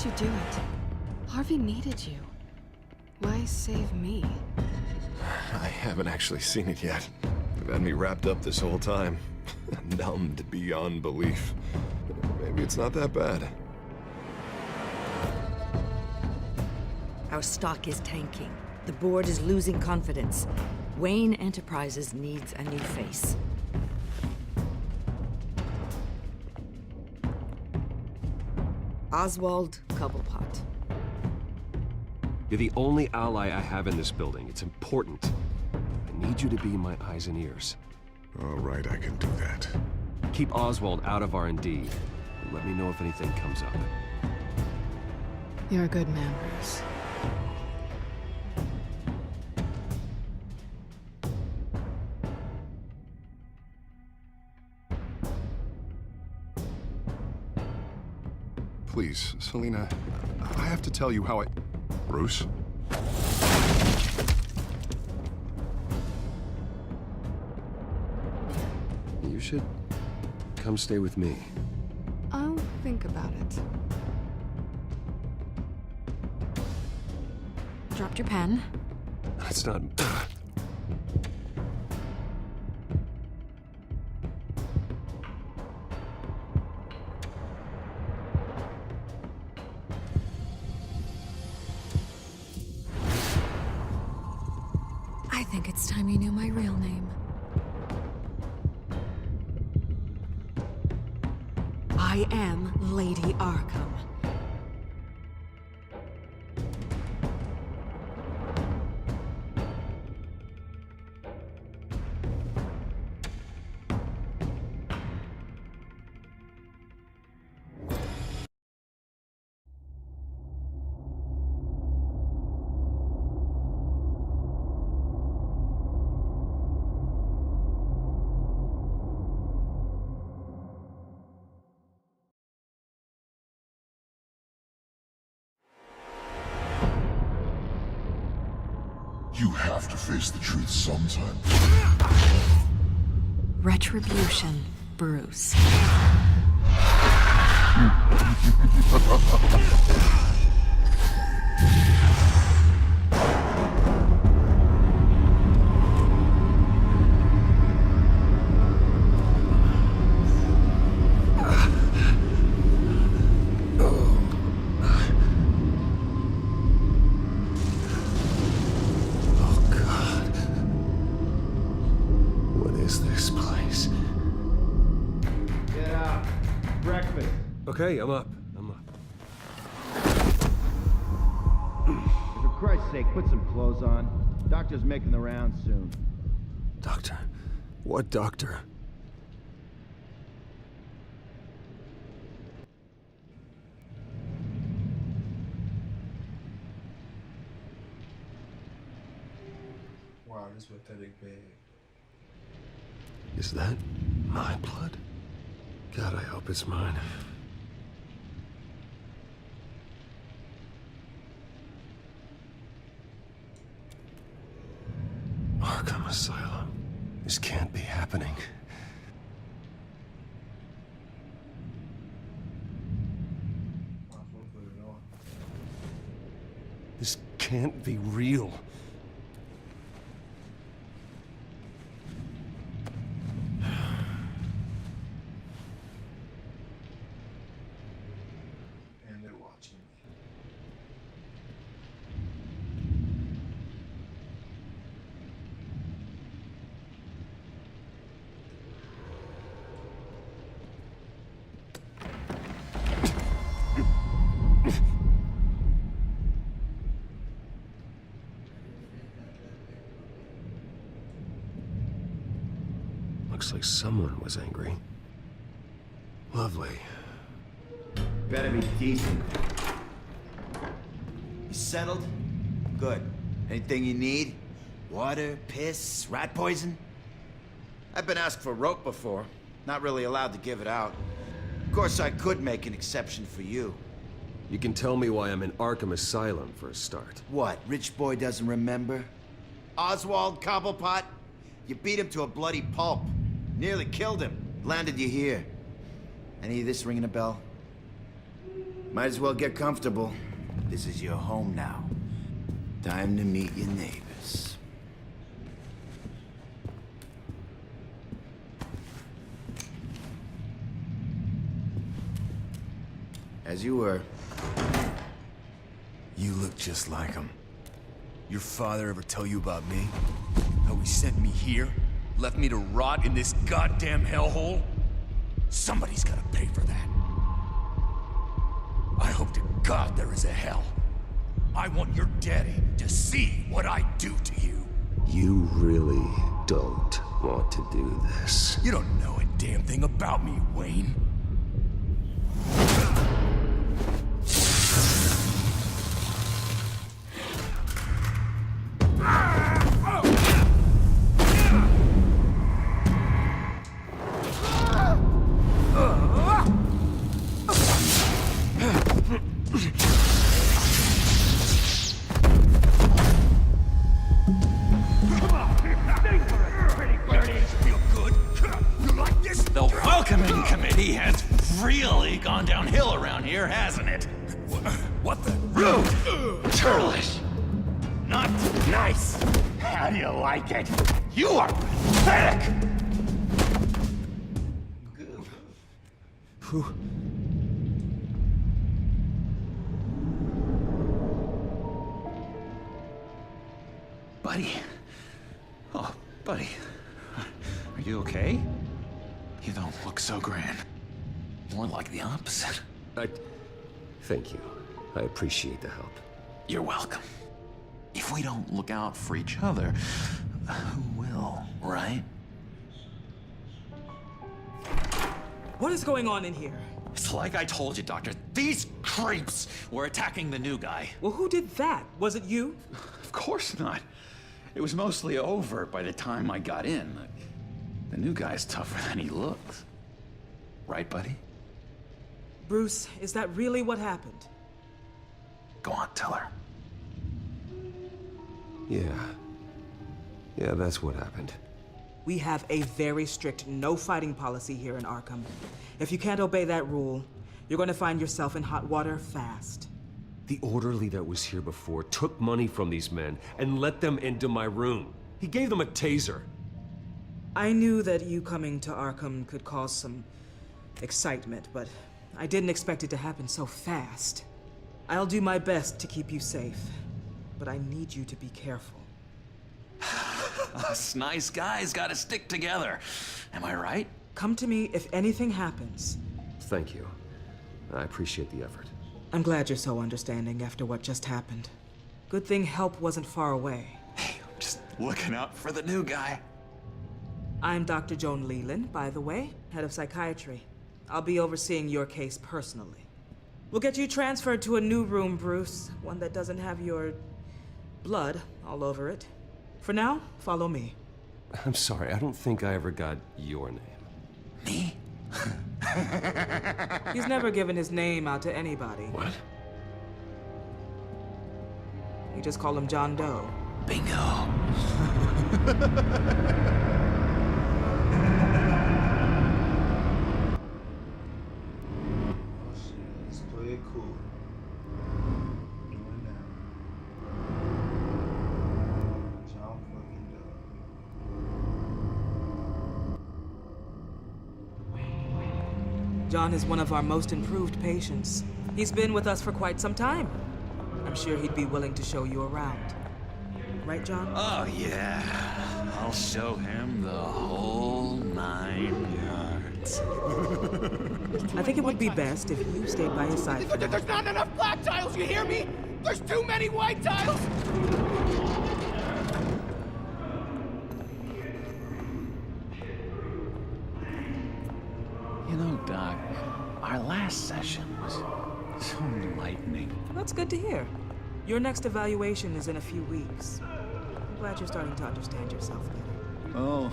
you do it? Harvey needed you. Why save me? I haven't actually seen it yet. They've had me wrapped up this whole time. Numbed beyond belief. Maybe it's not that bad. Our stock is tanking. The board is losing confidence. Wayne Enterprises needs a new face. Oswald Cobblepot. You're the only ally I have in this building. It's important. I need you to be my eyes and ears. All right, I can do that. Keep Oswald out of R&D. And let me know if anything comes up. You're a good man, Bruce. Please, Selina, I have to tell you how I... Bruce? You should come stay with me. I'll think about it. Dropped your pen. That's not... I think it's time you knew my real name. I am Lady Arkham. You have to face the truth sometime. Retribution, Bruce. Okay, I'm up. For Christ's sake, put some clothes on. Doctor's making the rounds soon. Doctor? What doctor? Wow, this is pathetic, babe. Is that my blood? God, I hope it's mine. Arkham Asylum. This can't be happening. This can't be real. And they're watching me. Looks like someone was angry. Lovely. Better be decent. You settled? Good. Anything you need? Water, piss, rat poison? I've been asked for rope before. Not really allowed to give it out. Of course, I could make an exception for you. You can tell me why I'm in Arkham Asylum for a start. What, rich boy doesn't remember? Oswald Cobblepot? You beat him to a bloody pulp. Nearly killed him. Landed you here. Any of this ringing a bell? Might as well get comfortable. This is your home now. Time to meet your neighbors. As you were. You look just like him. Your father ever tell you about me? How he sent me here? Left me to rot in this goddamn hellhole? Somebody's gotta pay for that. I hope to God there is a hell. I want your daddy to see what I do to you. You really don't want to do this. You don't know a damn thing about me, Wayne. The welcoming committee has really gone downhill around here, hasn't it? What the? Rude! Churlish! Not nice! How do you like it? You are pathetic! Buddy. Oh, buddy. Are you okay? You don't look so grand. More like the opposite. Thank you. I appreciate the help. You're welcome. If we don't look out for each other, who will, right? What is going on in here? It's like I told you, Doctor. These creeps were attacking the new guy. Well, who did that? Was it you? Of course not. It was mostly over by the time I got in. The new guy's tougher than he looks. Right, buddy? Bruce, is that really what happened? Go on, tell her. Yeah, that's what happened. We have a very strict no fighting policy here in Arkham. If you can't obey that rule, you're going to find yourself in hot water fast. The orderly that was here before took money from these men and let them into my room. He gave them a taser. I knew that you coming to Arkham could cause some excitement, but I didn't expect it to happen so fast. I'll do my best to keep you safe, but I need you to be careful. Us nice guys gotta stick together. Am I right? Come to me if anything happens. Thank you. I appreciate the effort. I'm glad you're so understanding after what just happened. Good thing help wasn't far away. Hey, I'm just looking out for the new guy. I'm Dr. Joan Leland, by the way, head of psychiatry. I'll be overseeing your case personally. We'll get you transferred to a new room, Bruce. One that doesn't have your blood all over it. For now, follow me. I'm sorry, I don't think I ever got your name. Me? He's never given his name out to anybody. What? We just call him John Doe. Bingo. Let's play it cool. Doing now. John fucking Doe. John is one of our most improved patients. He's been with us for quite some time. I'm sure he'd be willing to show you around. Right, John? Oh, yeah. I'll show him the whole 9 yards. I think it would be best if you stayed by his side for now. There's not enough black tiles, you hear me? There's too many white tiles! You know, Doc, our last session was so enlightening. That's good to hear. Your next evaluation is in a few weeks. I'm glad you're starting to understand yourself better. Oh,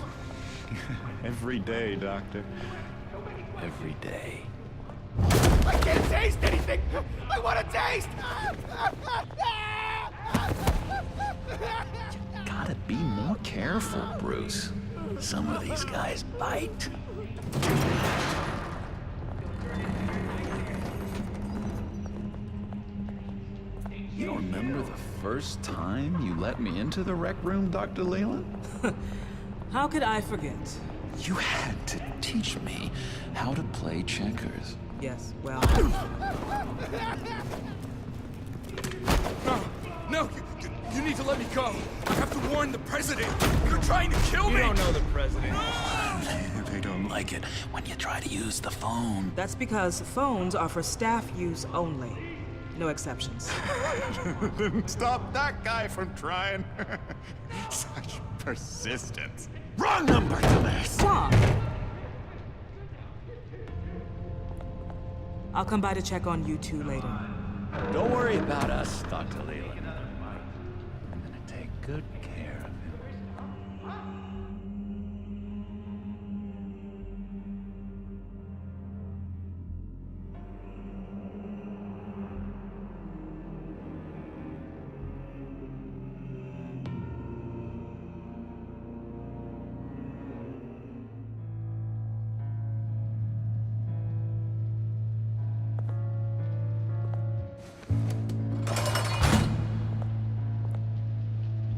every day, Doctor. Every day. I can't taste anything! I want to taste! Gotta be more careful, Bruce. Some of these guys bite. first time you let me into the rec room, Dr. Leland? How could I forget? You had to teach me how to play checkers. Yes, well... No, you need to let me go. I have to warn the president. You're trying to kill me. You don't know the president. They don't like it when you try to use the phone. That's because phones are for staff use only. No exceptions. Stop that guy from trying. Such persistence. Wrong number, dumbass! Stop! I'll come by to check on you two later. Don't worry about us, Dr. Leland. I'm gonna take good care of him.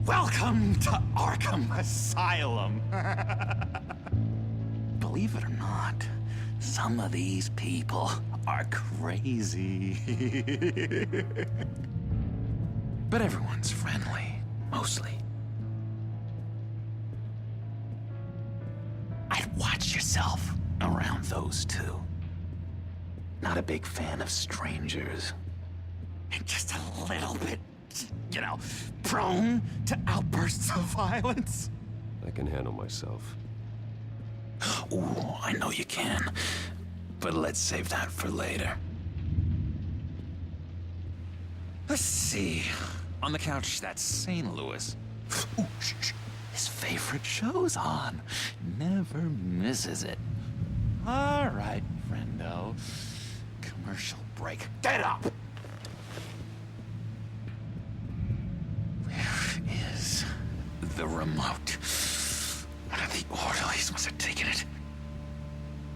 Welcome to Arkham Asylum. Believe it or not, some of these people are crazy. But everyone's friendly, mostly. I'd watch yourself around those two. Not a big fan of strangers. And just a little bit, you know, prone to outbursts of violence. I can handle myself. Ooh, I know you can. But let's save that for later. Let's see. On the couch, that's St. Louis. Ooh, shh. His favorite show's on. Never misses it. All right, friendo. Commercial break. Get up! Where is the remote? One of the orderlies must have taken it.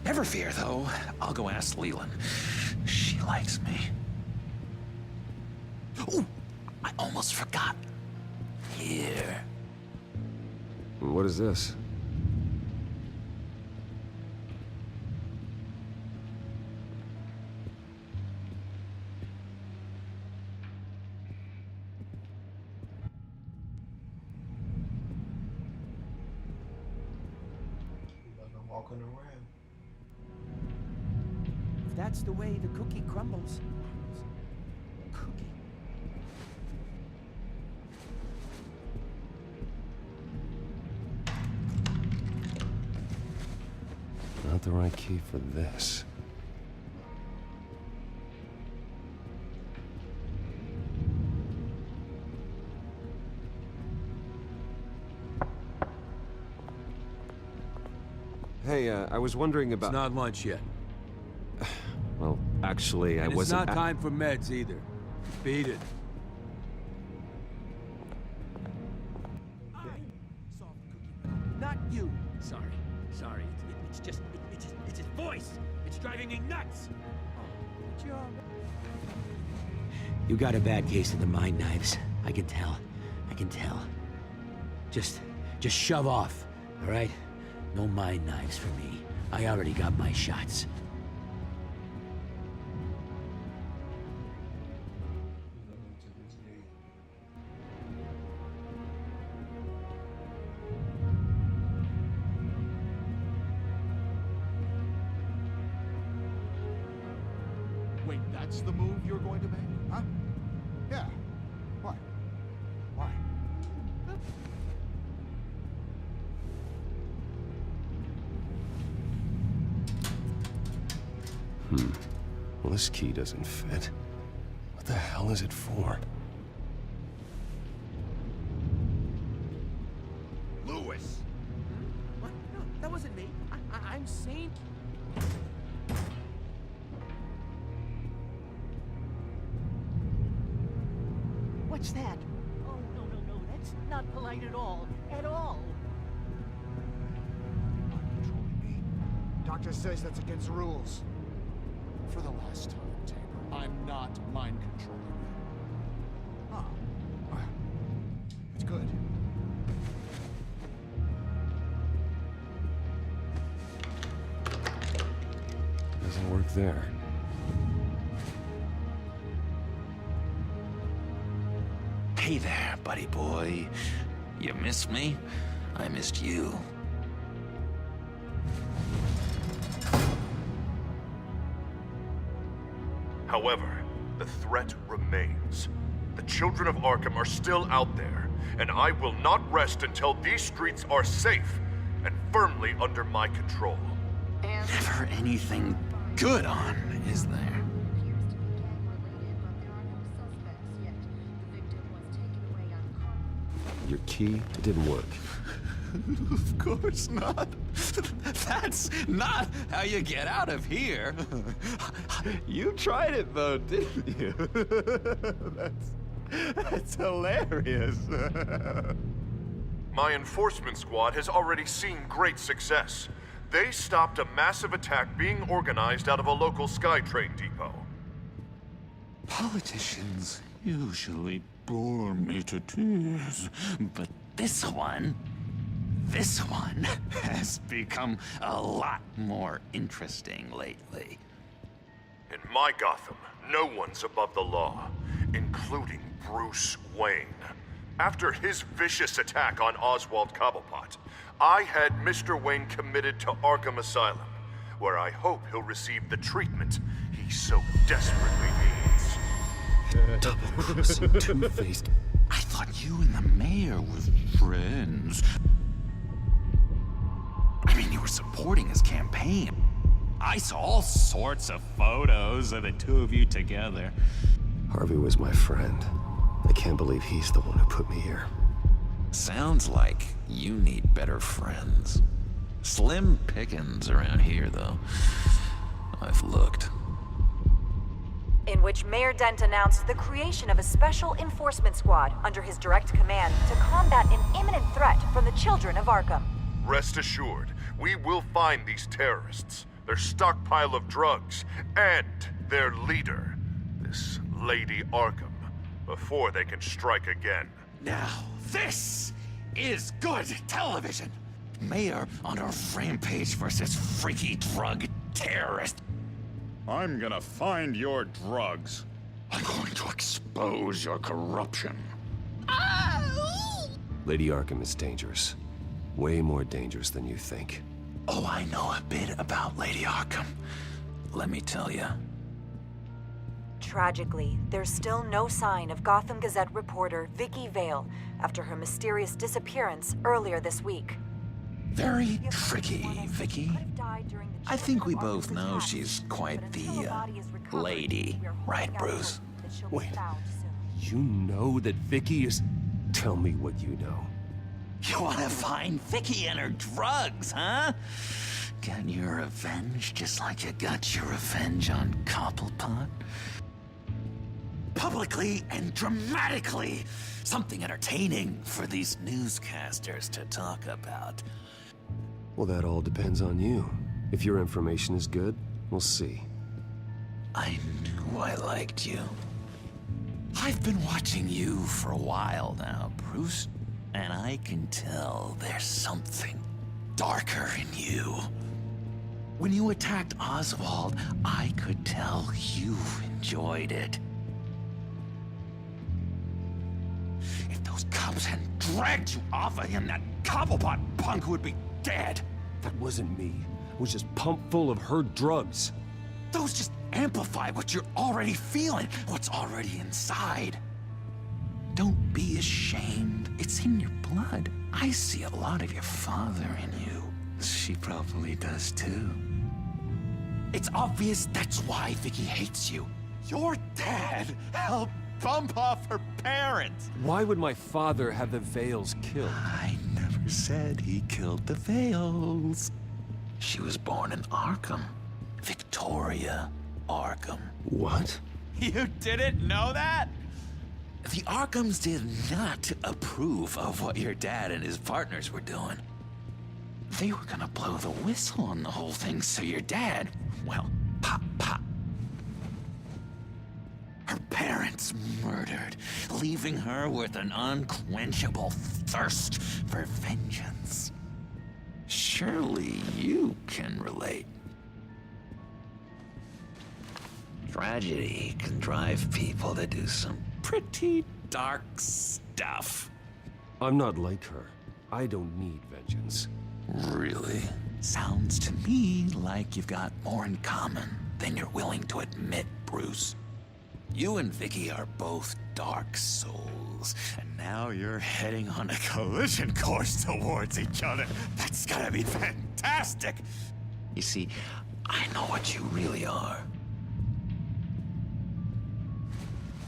Never fear, though. I'll go ask Leland. She likes me. Ooh, I almost forgot. Here. What is this? Walking around. If that's the way the cookie crumbles. Cookie. Not the right key for this. Hey, I was wondering about... It's not lunch yet. Well, actually, I And wasn't... it's not time for meds either. Beat it. Not you. Sorry. It's his voice. It's driving me nuts. You got a bad case of the mind knives. I can tell. I can tell. Just shove off, all right? No mind knives for me. I already got my shots. Wait, that's the move you're going to make? Huh? Yeah. What? Why? Well, this key doesn't fit. What the hell is it for? Lewis! What? No, that wasn't me. I'm sane. What's that? Oh, no. That's not polite at all. At all. Mind controlling me. Doctor says that's against the rules. For the last time, Taper, I'm not mind controlling you. Oh. Well, good. Doesn't work there. Hey there, buddy boy. You missed me? I missed you. However, the threat remains. The children of Arkham are still out there, and I will not rest until these streets are safe and firmly under my control. Never anything good on, is there? Your key didn't work. Of course not. That's not how you get out of here. You tried it though, didn't you? That's hilarious. My enforcement squad has already seen great success. They stopped a massive attack being organized out of a local SkyTrain depot. Politicians usually bore me to tears, but this one has become a lot more interesting lately. In my Gotham, no one's above the law, including Bruce Wayne. After his vicious attack on Oswald Cobblepot, I had Mr. Wayne committed to Arkham Asylum, where I hope he'll receive the treatment he so desperately needs. Double-crossing, two-faced... I thought you and the mayor were friends. I mean, you were supporting his campaign. I saw all sorts of photos of the two of you together. Harvey was my friend. I can't believe he's the one who put me here. Sounds like you need better friends. Slim pickings around here, though. I've looked. In which Mayor Dent announced the creation of a special enforcement squad under his direct command to combat an imminent threat from the children of Arkham. Rest assured, we will find these terrorists, their stockpile of drugs, and their leader, this Lady Arkham, before they can strike again. Now, this is good television. Mayor on a rampage versus freaky drug terrorist. I'm gonna find your drugs. I'm going to expose your corruption. Lady Arkham is dangerous. Way more dangerous than you think. Oh, I know a bit about Lady Arkham. Let me tell you. Tragically, there's still no sign of Gotham Gazette reporter Vicky Vale after her mysterious disappearance earlier this week. Very tricky, Vicky. I think we both know she's quite the, lady, right, Bruce? Wait, you know that Vicky is... Tell me what you know. You want to find Vicky and her drugs, huh? Get your revenge just like you got your revenge on Cobblepot? Publicly and dramatically. Something entertaining for these newscasters to talk about. Well, that all depends on you. If your information is good, we'll see. I knew I liked you. I've been watching you for a while now, Bruce, and I can tell there's something darker in you. When you attacked Oswald, I could tell you enjoyed it. If those cops hadn't dragged you off of him, that Cobblepot punk would be dead. That wasn't me. It was just pumped full of her drugs. Those just amplify what you're already feeling, what's already inside. Don't be ashamed. It's in your blood. I see a lot of your father in you. She probably does too. It's obvious that's why Vicky hates you. Your dad helped bump off her parents. Why would my father have the Vales killed? I never said he killed the Vales. She was born in Arkham. Victoria Arkham. What? You didn't know that? The Arkhams did not approve of what your dad and his partners were doing. They were gonna blow the whistle on the whole thing, so your dad, well, pop, pop. Her parents murdered, leaving her with an unquenchable thirst for vengeance. Surely you can relate. Tragedy can drive people to do some pretty dark stuff. I'm not like her. I don't need vengeance. Really? Sounds to me like you've got more in common than you're willing to admit, Bruce. You and Vicky are both dark souls, and now you're heading on a collision course towards each other. That's gotta be fantastic! You see, I know what you really are.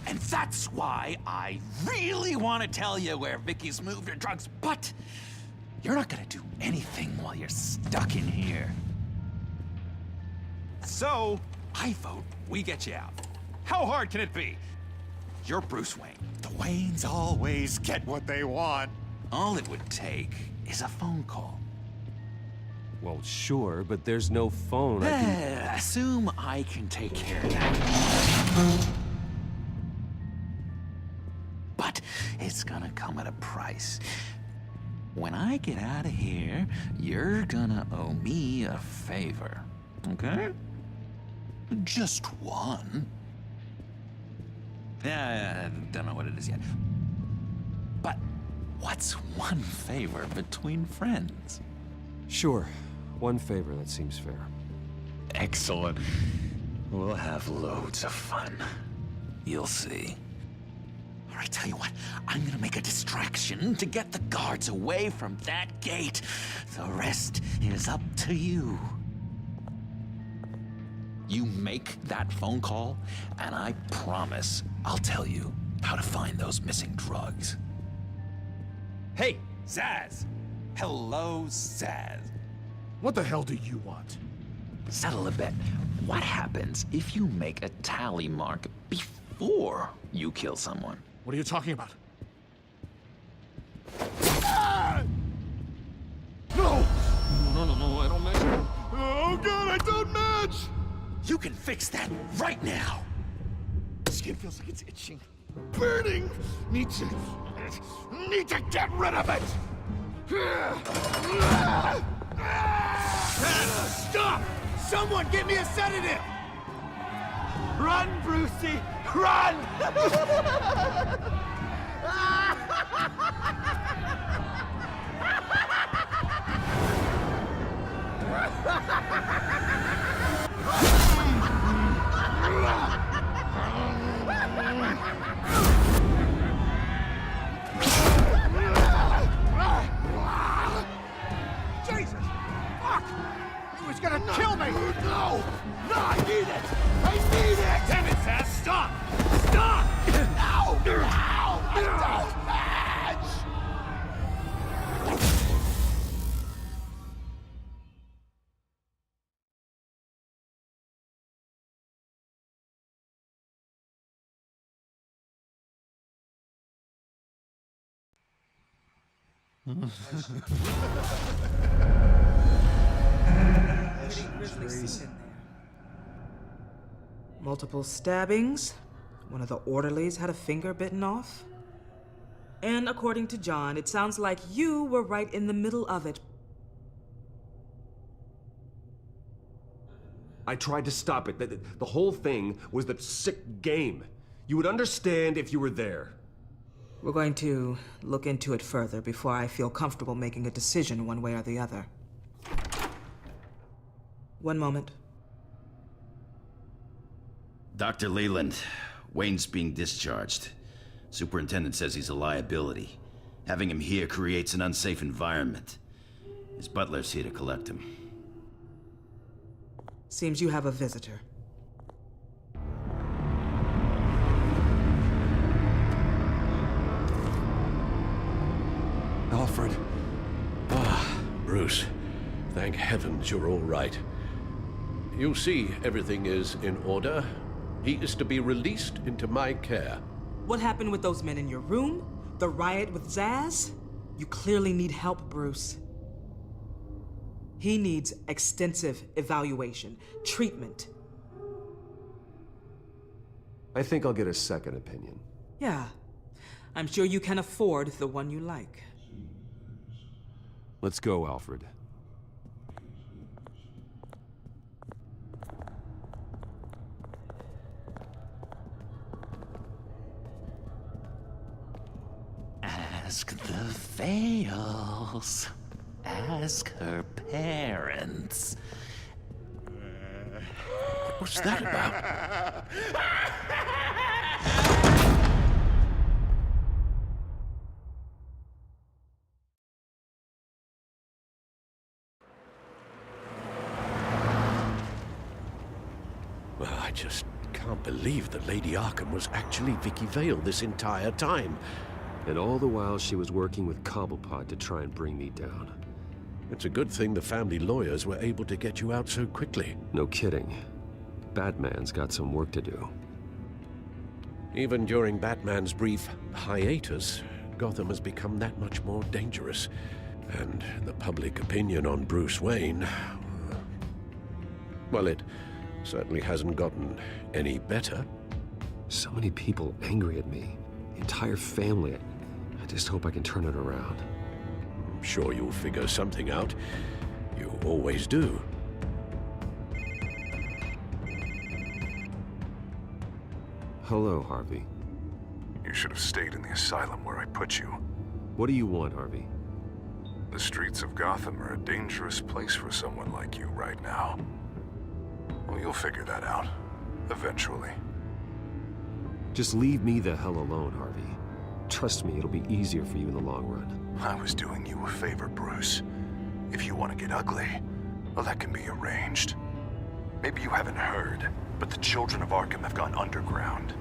And that's why I really want to tell you where Vicky's moved her drugs, but you're not gonna do anything while you're stuck in here. So, I vote we get you out. How hard can it be? You're Bruce Wayne. The Waynes always get what they want. All it would take is a phone call. Well, sure, but there's no phone. Assume I can take care of that. But it's gonna come at a price. When I get out of here, you're gonna owe me a favor, okay? Just one. Yeah, I don't know what it is yet. But what's one favor between friends? Sure. One favor, that seems fair. Excellent. We'll have loads of fun. You'll see. All right, tell you what, I'm gonna make a distraction to get the guards away from that gate. The rest is up to you. You make that phone call, and I promise I'll tell you how to find those missing drugs. Hey, Zaz! Hello, Zaz. What the hell do you want? Settle a bet. What happens if you make a tally mark before you kill someone? What are you talking about? No! No, I don't match. Oh god, I don't match! You can fix that right now! Skin feels like it's itching. Burning! Need to get rid of it! Stop! Someone get me a sedative! Run, Brucey! Run! Jesus! Fuck! He was gonna kill me! No! No, I need it! I need it! Damn it, Zaz! Stop! Stop! No! No! I don't match! Multiple stabbings. One of the orderlies had a finger bitten off. And according to John, it sounds like you were right in the middle of it. I tried to stop it. The whole thing was the sick game. You would understand if you were there. We're going to look into it further before I feel comfortable making a decision one way or the other. One moment. Dr. Leland, Wayne's being discharged. Superintendent says he's a liability. Having him here creates an unsafe environment. His butler's here to collect him. Seems you have a visitor. Alfred. Bruce, thank heavens you're all right. You see, everything is in order. He is to be released into my care. What happened with those men in your room? The riot with Zaz? You clearly need help, Bruce. He needs extensive evaluation, treatment. I think I'll get a second opinion. Yeah. I'm sure you can afford the one you like. Let's go, Alfred. Ask the Vales. Ask her parents. What's that about? Well, I just can't believe that Lady Arkham was actually Vicky Vale this entire time. And all the while she was working with Cobblepot to try and bring me down. It's a good thing the family lawyers were able to get you out so quickly. No kidding. Batman's got some work to do. Even during Batman's brief hiatus, Gotham has become that much more dangerous. And the public opinion on Bruce Wayne... well, it certainly hasn't gotten any better. So many people angry at me. The entire family. I just hope I can turn it around. I'm sure you'll figure something out. You always do. Hello, Harvey. You should have stayed in the asylum where I put you. What do you want, Harvey? The streets of Gotham are a dangerous place for someone like you right now. Well, you'll figure that out. Eventually. Just leave me the hell alone, Harvey. Trust me, it'll be easier for you in the long run. I was doing you a favor, Bruce. If you want to get ugly, well, that can be arranged. Maybe you haven't heard, but the children of Arkham have gone underground.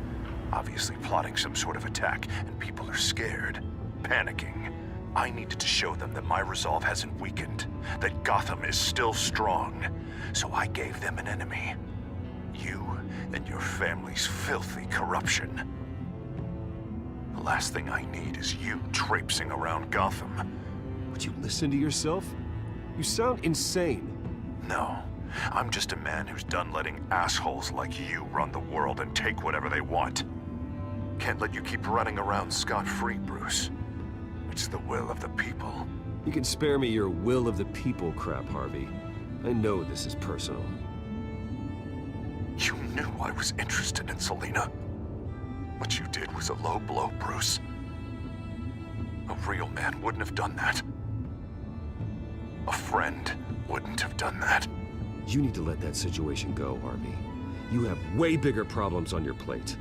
Obviously plotting some sort of attack, and people are scared, panicking. I needed to show them that my resolve hasn't weakened, that Gotham is still strong. So I gave them an enemy. You and your family's filthy corruption. The last thing I need is you traipsing around Gotham. Would you listen to yourself? You sound insane. No, I'm just a man who's done letting assholes like you run the world and take whatever they want. Can't let you keep running around scot-free, Bruce. It's the will of the people. You can spare me your will of the people crap, Harvey. I know this is personal. You knew I was interested in Selina. What you did was a low blow, Bruce. A real man wouldn't have done that. A friend wouldn't have done that. You need to let that situation go, Harvey. You have way bigger problems on your plate.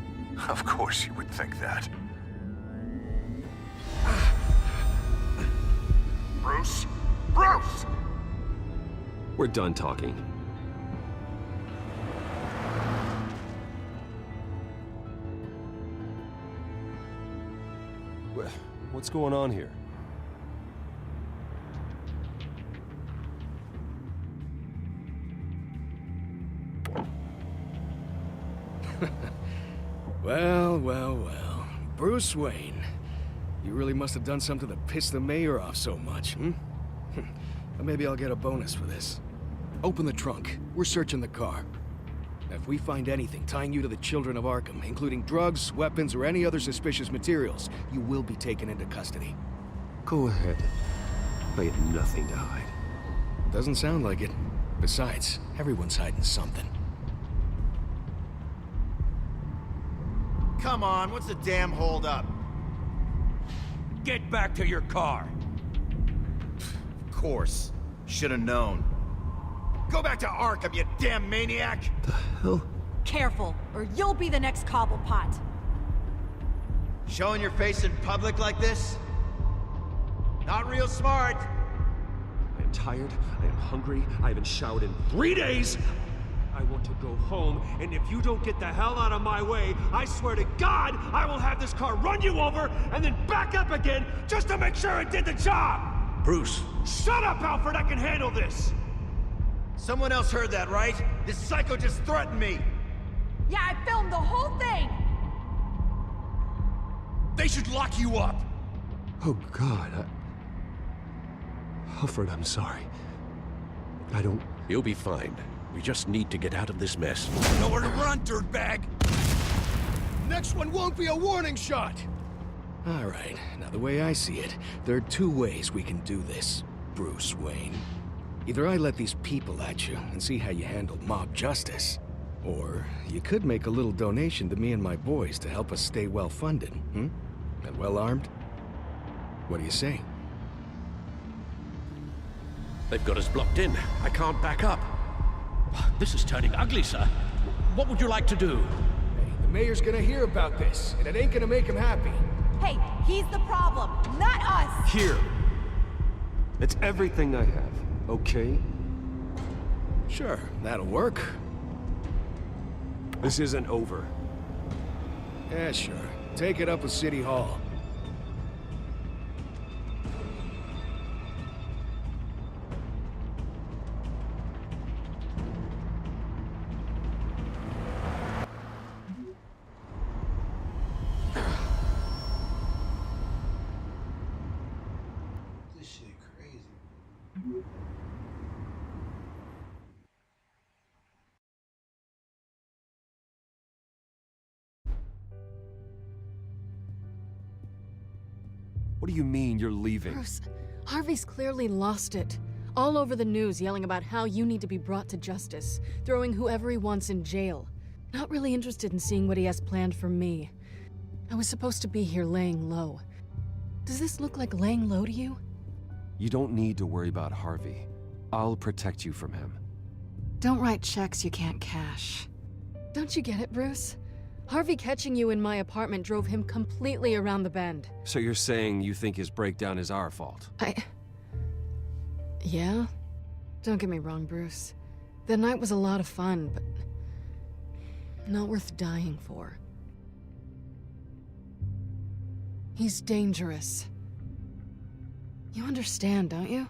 Of course you would think that. Bruce? Bruce! We're done talking. What's going on here? Well. Bruce Wayne. You really must have done something to piss the mayor off so much, hmm? Maybe I'll get a bonus for this. Open the trunk. We're searching the car. If we find anything tying you to the children of Arkham, including drugs, weapons, or any other suspicious materials, you will be taken into custody. Go ahead. I have nothing to hide. Doesn't sound like it. Besides, everyone's hiding something. Come on, what's the damn holdup? Get back to your car. Of course. Should have known. Go back to Arkham, you damn maniac! The hell? Careful, or you'll be the next Cobblepot. Showing your face in public like this? Not real smart. I am tired, I am hungry, I haven't showered in 3 days! I want to go home, and if you don't get the hell out of my way, I swear to God, I will have this car run you over, and then back up again, just to make sure it did the job! Bruce! Shut up, Alfred, I can handle this! Someone else heard that, right? This psycho just threatened me! Yeah, I filmed the whole thing! They should lock you up! Oh, God, Alfred, I'm sorry. I don't... You'll be fine. We just need to get out of this mess. Nowhere to run, dirtbag! next one won't be a warning shot! Alright, now the way I see it, there are two ways we can do this, Bruce Wayne. Either I let these people at you and see how you handle mob justice, or you could make a little donation to me and my boys to help us stay well-funded, And well-armed? What do you say? They've got us blocked in. I can't back up. This is turning ugly, sir. What would you like to do? Hey, the mayor's gonna hear about this, and it ain't gonna make him happy. Hey, he's the problem, not us! Here. It's everything I have, okay? Sure, that'll work. This isn't over. Yeah, sure. Take it up with City Hall. This shit crazy. What do you mean you're leaving? Bruce, Harvey's clearly lost it. All over the news yelling about how you need to be brought to justice, throwing whoever he wants in jail. Not really interested in seeing what he has planned for me. I was supposed to be here laying low. Does this look like laying low to you? You don't need to worry about Harvey. I'll protect you from him. Don't write checks you can't cash. Don't you get it, Bruce? Harvey catching you in my apartment drove him completely around the bend. So you're saying you think his breakdown is our fault? Yeah? Don't get me wrong, Bruce. The night was a lot of fun, but not worth dying for. He's dangerous. You understand, don't you?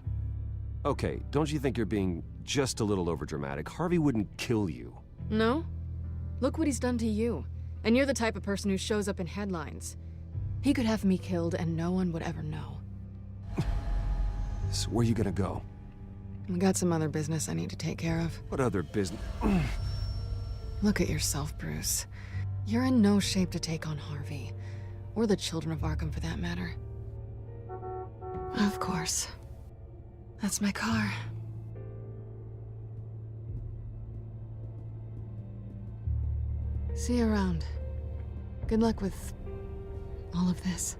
Okay, don't you think you're being just a little overdramatic? Harvey wouldn't kill you. No? Look what he's done to you. And you're the type of person who shows up in headlines. He could have me killed and no one would ever know. So where are you gonna go? I got some other business I need to take care of. What other business? Look at yourself, Bruce. You're in no shape to take on Harvey. Or the children of Arkham, for that matter. Of course. That's my car. See you around. Good luck with all of this.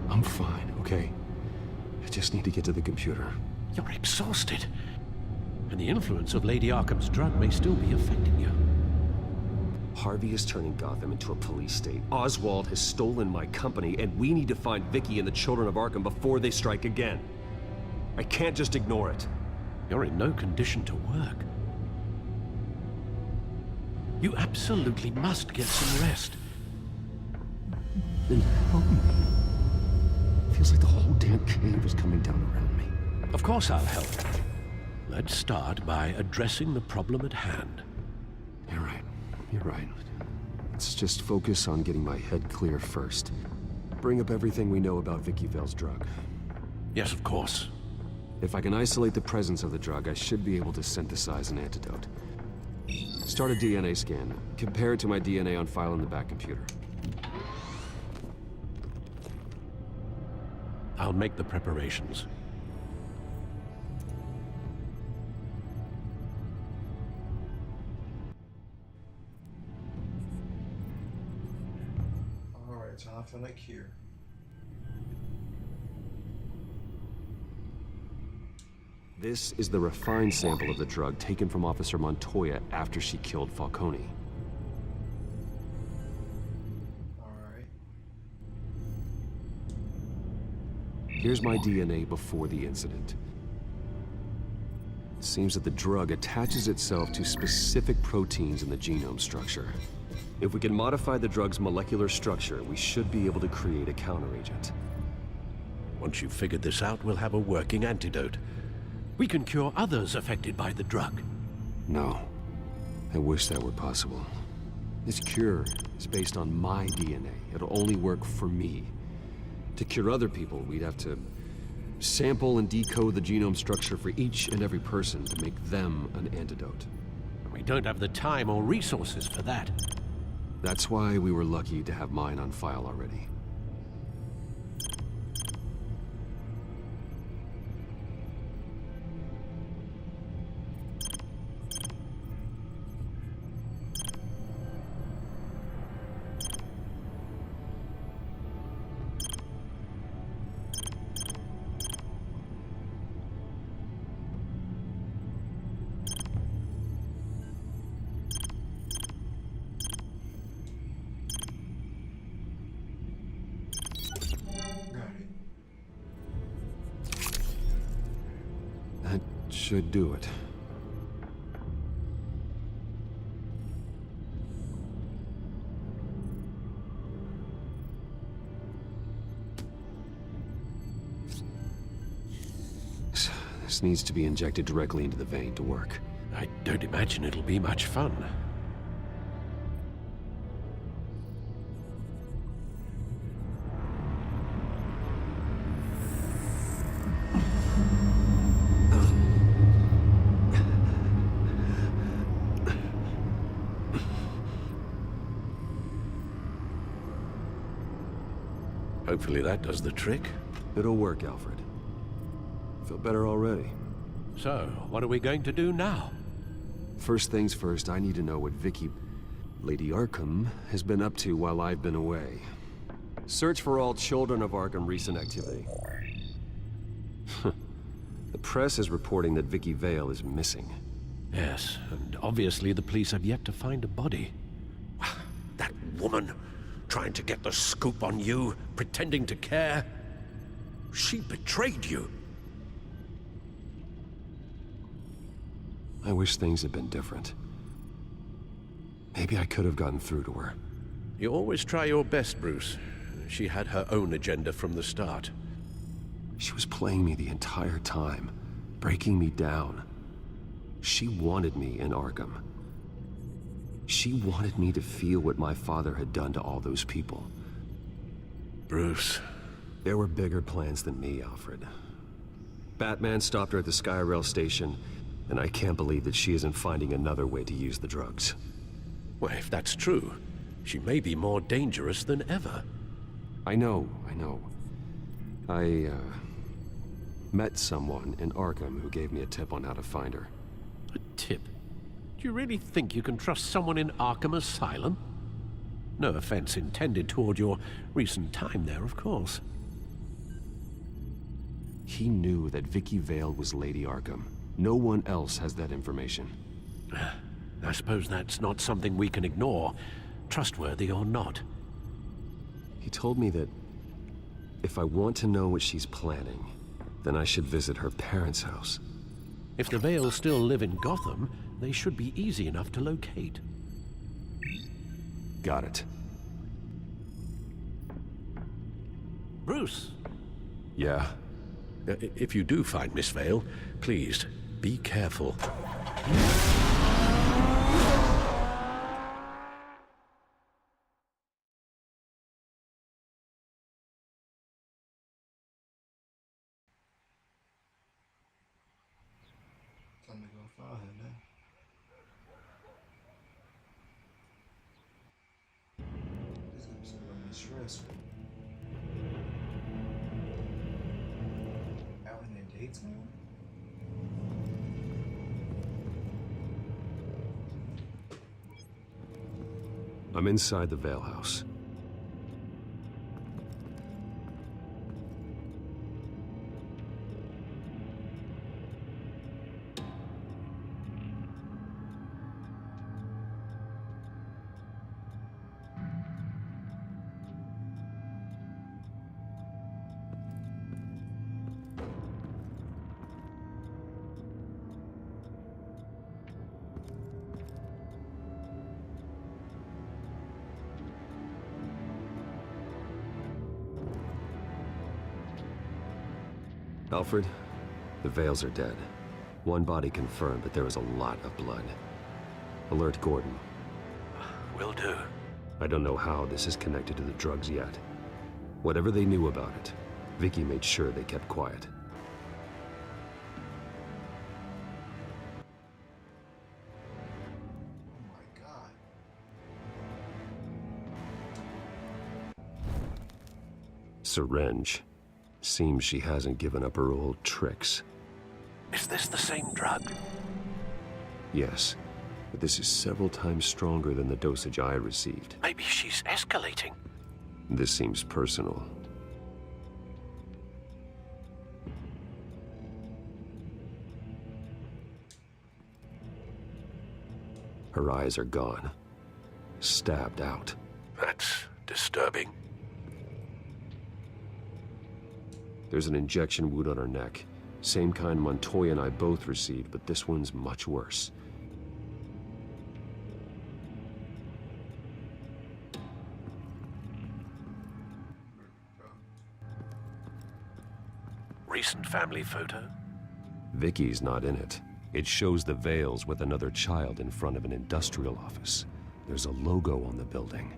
I'm fine, okay? I just need to get to the computer. You're exhausted. And the influence of Lady Arkham's drug may still be affecting you. Harvey is turning Gotham into a police state. Oswald has stolen my company, and we need to find Vicky and the children of Arkham before they strike again. I can't just ignore it. You're in no condition to work. You absolutely must get some rest. Then help me. Feels like the whole damn cave is coming down around me. Of course I'll help. Let's start by addressing the problem at hand. You're right. You're right. Let's just focus on getting my head clear first. Bring up everything we know about Vicky Vale's drug. Yes, of course. If I can isolate the presence of the drug, I should be able to synthesize an antidote. Start a DNA scan. Compare it to my DNA on file in the back computer. I'll make the preparations. Alright, so I feel like here. This is the refined sample of the drug taken from Officer Montoya after she killed Falcone. Alright. Here's my DNA before the incident. It seems that the drug attaches itself to specific proteins in the genome structure. If we can modify the drug's molecular structure, we should be able to create a counteragent. Once you've figured this out, we'll have a working antidote. We can cure others affected by the drug. No. I wish that were possible. This cure is based on my DNA. It'll only work for me. To cure other people, we'd have to sample and decode the genome structure for each and every person to make them an antidote. We don't have the time or resources for that. That's why we were lucky to have mine on file already. That should do it. This needs to be injected directly into the vein to work. I don't imagine it'll be much fun. Hopefully that does the trick. It'll work, Alfred. Feel better already. So, what are we going to do now? First things first, I need to know what Lady Arkham, has been up to while I've been away. Search for all children of Arkham recent activity. The press is reporting that Vicky Vale is missing. Yes, and obviously the police have yet to find a body. That woman, trying to get the scoop on you, pretending to care. She betrayed you. I wish things had been different. Maybe I could have gotten through to her. You always try your best, Bruce. She had her own agenda from the start. She was playing me the entire time, breaking me down. She wanted me in Arkham. She wanted me to feel what my father had done to all those people. Bruce. There were bigger plans than me, Alfred. Batman stopped her at the Skyrail station, and I can't believe that she isn't finding another way to use the drugs. Well, if that's true, she may be more dangerous than ever. I know. I met someone in Arkham who gave me a tip on how to find her. A tip? Do you really think you can trust someone in Arkham Asylum? No offense intended toward your recent time there, of course. He knew that Vicky Vale was Lady Arkham. No one else has that information. I suppose that's not something we can ignore, trustworthy or not. He told me that if I want to know what she's planning, then I should visit her parents' house. If the Vales still live in Gotham, they should be easy enough to locate. Got it. Bruce! Yeah? If you do find Miss Vale, please, be careful. Time to go follow him now. This episode gonna be stressful. Out in the daytime? I'm inside the Vale house. Alfred, the Vales are dead. One body confirmed, but there is a lot of blood. Alert Gordon. Will do. I don't know how this is connected to the drugs yet. Whatever they knew about it, Vicky made sure they kept quiet. Syringe. Seems she hasn't given up her old tricks. Is this the same drug? Yes, but this is several times stronger than the dosage I received. Maybe she's escalating. This seems personal. Her eyes are gone. Stabbed out. That's disturbing. There's an injection wound on her neck. Same kind Montoya and I both received, but this one's much worse. Recent family photo? Vicky's not in it. It shows the Vales with another child in front of an industrial office. There's a logo on the building.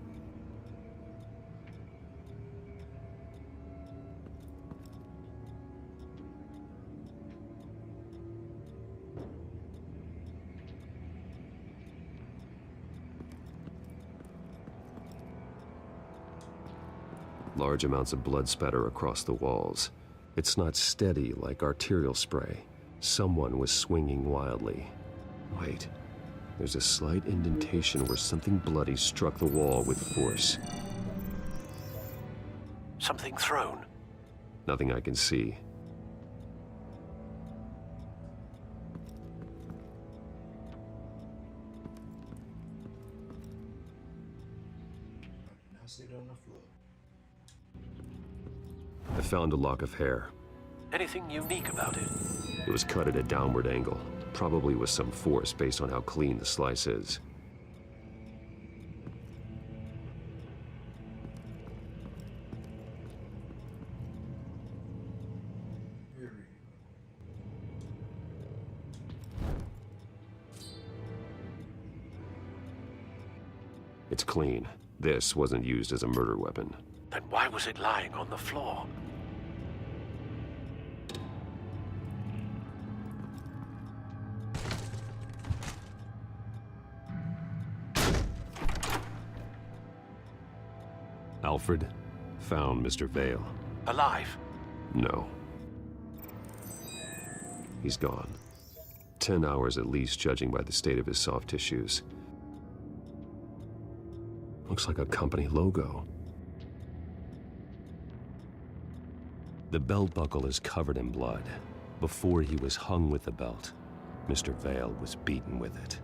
Large amounts of blood spatter across the walls. It's not steady like arterial spray. Someone was swinging wildly. Wait, there's a slight indentation where something bloody struck the wall with force. Something thrown? Nothing I can see. Now sit on the floor. I found a lock of hair. Anything unique about it? It was cut at a downward angle, probably with some force based on how clean the slice is. It's clean. This wasn't used as a murder weapon. Then why was it lying on the floor? Alfred found Mr. Vale. Alive? No. He's gone. 10 hours at least, judging by the state of his soft tissues. Looks like a company logo. The belt buckle is covered in blood. Before he was hung with the belt, Mr. Vale was beaten with it.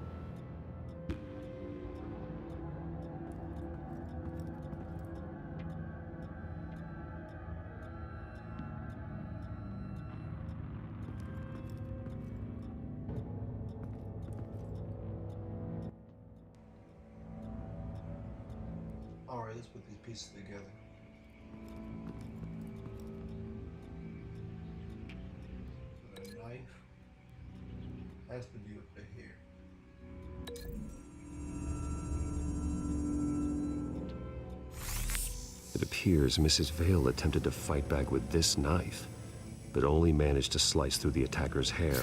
Alright, let's put these pieces together. The knife has to be up to here. It appears Mrs. Vale attempted to fight back with this knife, but only managed to slice through the attacker's hair.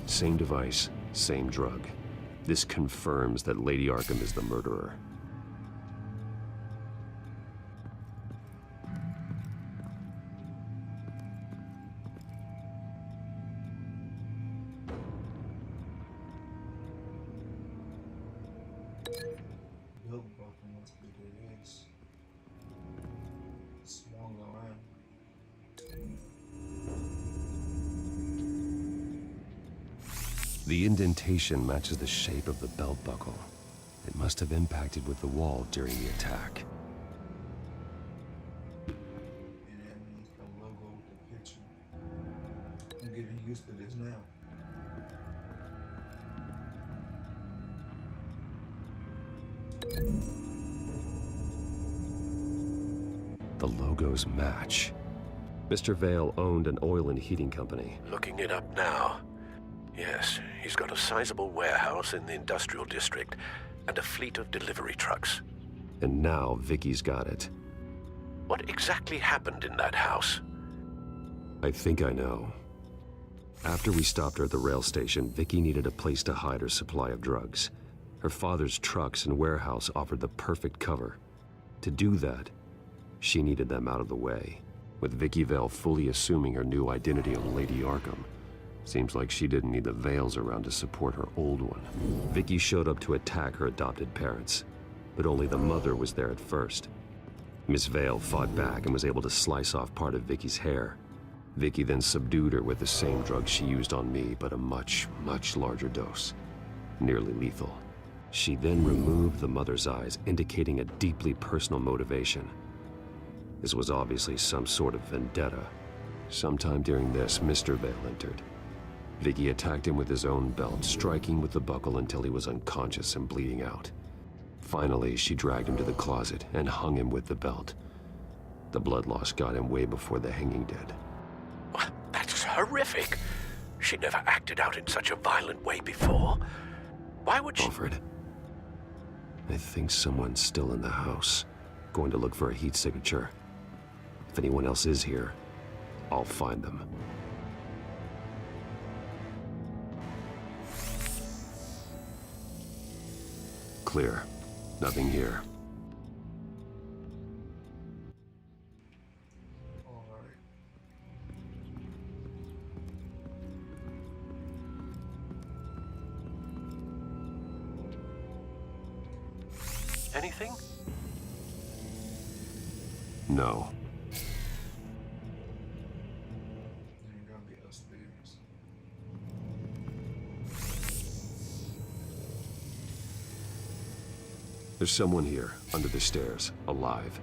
Same device, same drug. This confirms that Lady Arkham is the murderer. Milk broken must be the eggs. Swung around. The indentation matches the shape of the belt buckle. It must have impacted with the wall during the attack. And that means the logo with the picture. getting used to this now. The logos match. Mr. Vale owned an oil and heating company. Looking it up now. Yes, he's got a sizable warehouse in the industrial district and a fleet of delivery trucks. And now Vicky's got it. What exactly happened in that house? I think I know. After we stopped her at the rail station, Vicky needed a place to hide her supply of drugs. Her father's trucks and warehouse offered the perfect cover. To do that, she needed them out of the way. With Vicky Vale fully assuming her new identity on Lady Arkham, seems like she didn't need the Vales around to support her old one. Vicky showed up to attack her adopted parents, but only the mother was there at first. Miss Vale fought back and was able to slice off part of Vicky's hair. Vicky then subdued her with the same drug she used on me, but a much, much larger dose. Nearly lethal. She then removed the mother's eyes, indicating a deeply personal motivation. This was obviously some sort of vendetta. Sometime during this, Mr. Vale entered. Vicky attacked him with his own belt, striking with the buckle until he was unconscious and bleeding out. Finally, she dragged him to the closet and hung him with the belt. The blood loss got him way before the hanging did. That's horrific. She never acted out in such a violent way before. Why would she... Alfred, I think someone's still in the house. Going to look for a heat signature. If anyone else is here, I'll find them. Clear. Nothing here. Anything? No. Ain't gonna be upstairs. There's someone here, under the stairs, alive.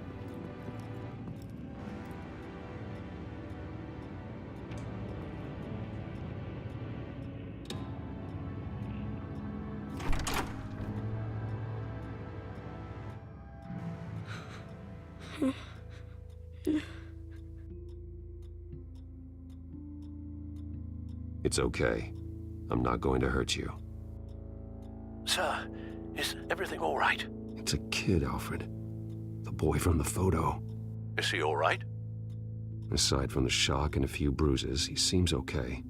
It's okay. I'm not going to hurt you. Sir, is everything all right? It's a kid, Alfred. The boy from the photo. Is he all right? Aside from the shock and a few bruises, he seems okay.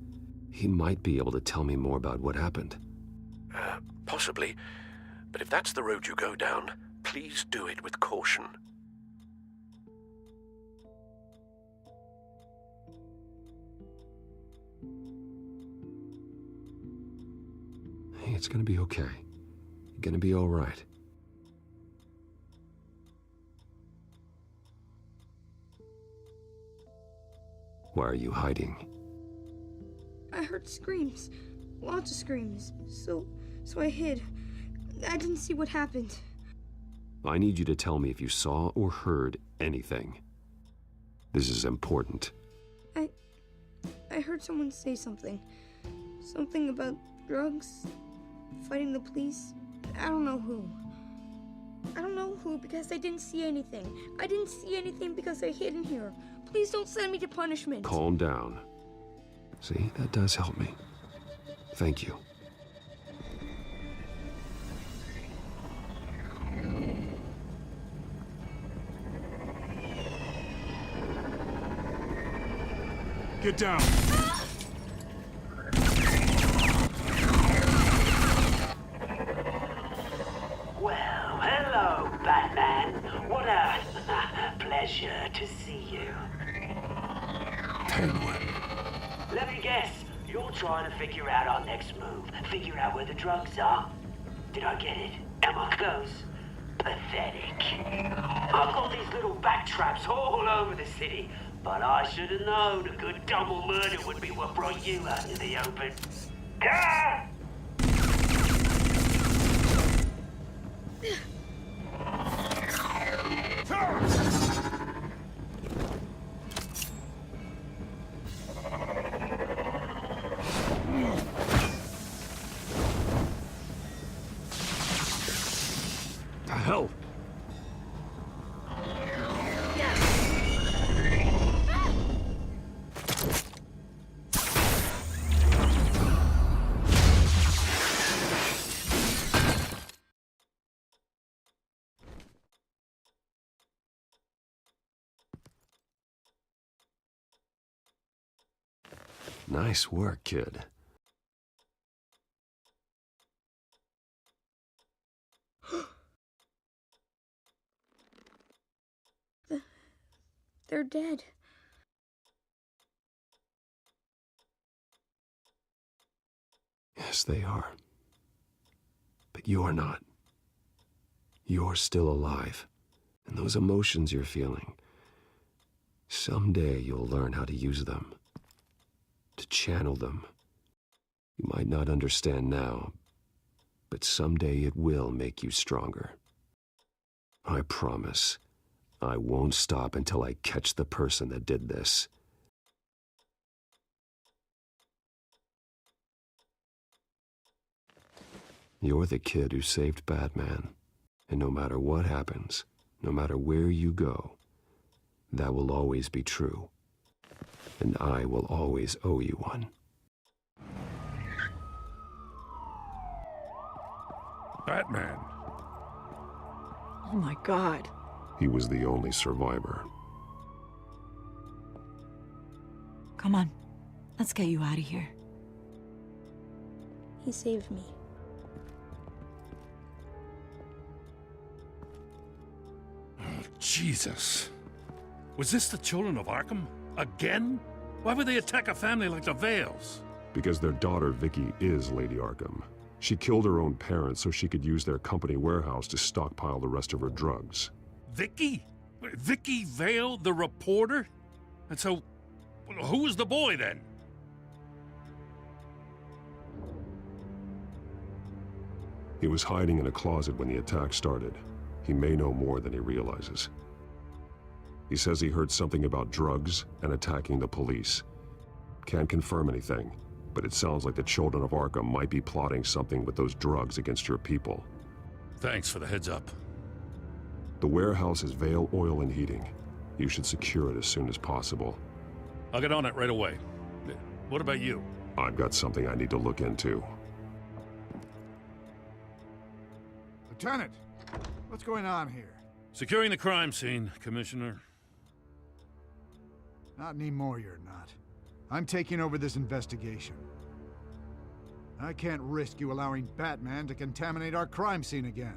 He might be able to tell me more about what happened. Possibly. But if that's the road you go down, please do it with caution. Hey, it's gonna be okay. You're gonna be all right. Why are you hiding? I heard screams. Lots of screams. So I hid. I didn't see what happened. I need you to tell me if you saw or heard anything. This is important. I heard someone say something. Something about drugs, fighting the police. I don't know who. I don't know who because I didn't see anything. I didn't see anything because I hid in here. Please don't send me to punishment. Calm down. See, that does help me. Thank you. Get down. Well, hello, Batman. What a pleasure to see you. Penguin. Let me guess, you're trying to figure out our next move. Figure out where the drugs are. Did I get it? Am I close? Pathetic. I've got these little bat traps all over the city, but I should have known a good double murder would be what brought you out in the open. Ah! Nice work, kid. They're dead. Yes, they are. But you're not. You're still alive. And those emotions you're feeling, someday you'll learn how to use them. To channel them. You might not understand now, but someday it will make you stronger. I promise, I won't stop until I catch the person that did this. You're the kid who saved Batman, and no matter what happens, no matter where you go, that will always be true. And I will always owe you one. Batman. Oh my God. He was the only survivor. Come on. Let's get you out of here. He saved me. Oh, Jesus. Was this the children of Arkham? Again? Why would they attack a family like the Vales? Because their daughter, Vicky, is Lady Arkham. She killed her own parents so she could use their company warehouse to stockpile the rest of her drugs. Vicky? Vicky Vale, the reporter? And so, who was the boy then? He was hiding in a closet when the attack started. He may know more than he realizes. He says he heard something about drugs and attacking the police. Can't confirm anything, but it sounds like the children of Arkham might be plotting something with those drugs against your people. Thanks for the heads up. The warehouse is Vale Oil and Heating. You should secure it as soon as possible. I'll get on it right away. What about you? I've got something I need to look into. Lieutenant, what's going on here? Securing the crime scene, Commissioner. Not anymore, you're not. I'm taking over this investigation. I can't risk you allowing Batman to contaminate our crime scene again.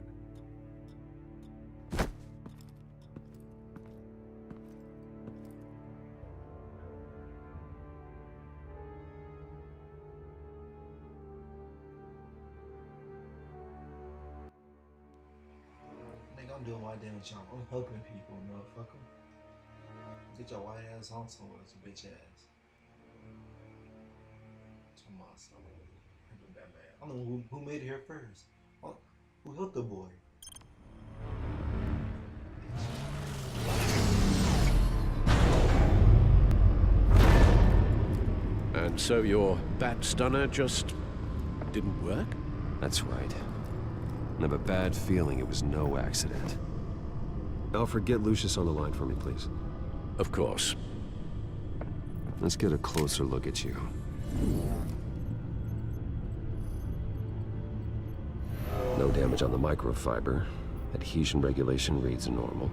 Nigga, I'm doing my damn job. I'm helping people, motherfucker. Get your white ass on somewhere, bitch ass. Come on, son. Batman. I don't know who made it here first. Who helped the boy? And so your bat stunner just didn't work? That's right. I have a bad feeling it was no accident. Alfred, get Lucius on the line for me, please. Of course. Let's get a closer look at you. No damage on the microfiber. Adhesion regulation reads normal.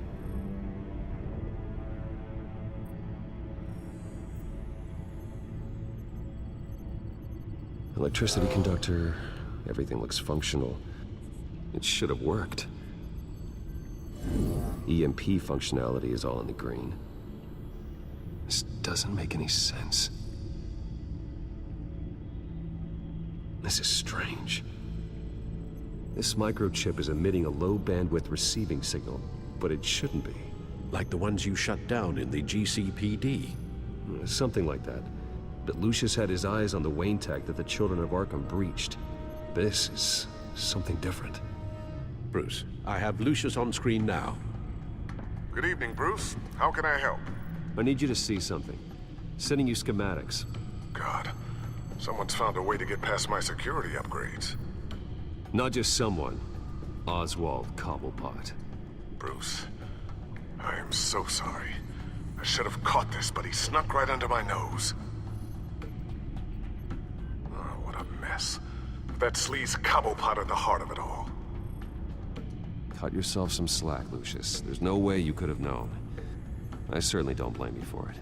Electricity conductor, everything looks functional. It should have worked. EMP functionality is all in the green. This doesn't make any sense. This is strange. This microchip is emitting a low-bandwidth receiving signal, but it shouldn't be. Like the ones you shut down in the GCPD? Something like that. But Lucius had his eyes on the Wayne tech that the children of Arkham breached. This is something different. Bruce, I have Lucius on screen now. Good evening, Bruce. How can I help? I need you to see something. Sending you schematics. God, someone's found a way to get past my security upgrades. Not just someone. Oswald Cobblepot. Bruce, I am so sorry. I should have caught this, but he snuck right under my nose. Oh, what a mess. That sleaze Cobblepot at the heart of it all. Cut yourself some slack, Lucius. There's no way you could have known. I certainly don't blame you for it.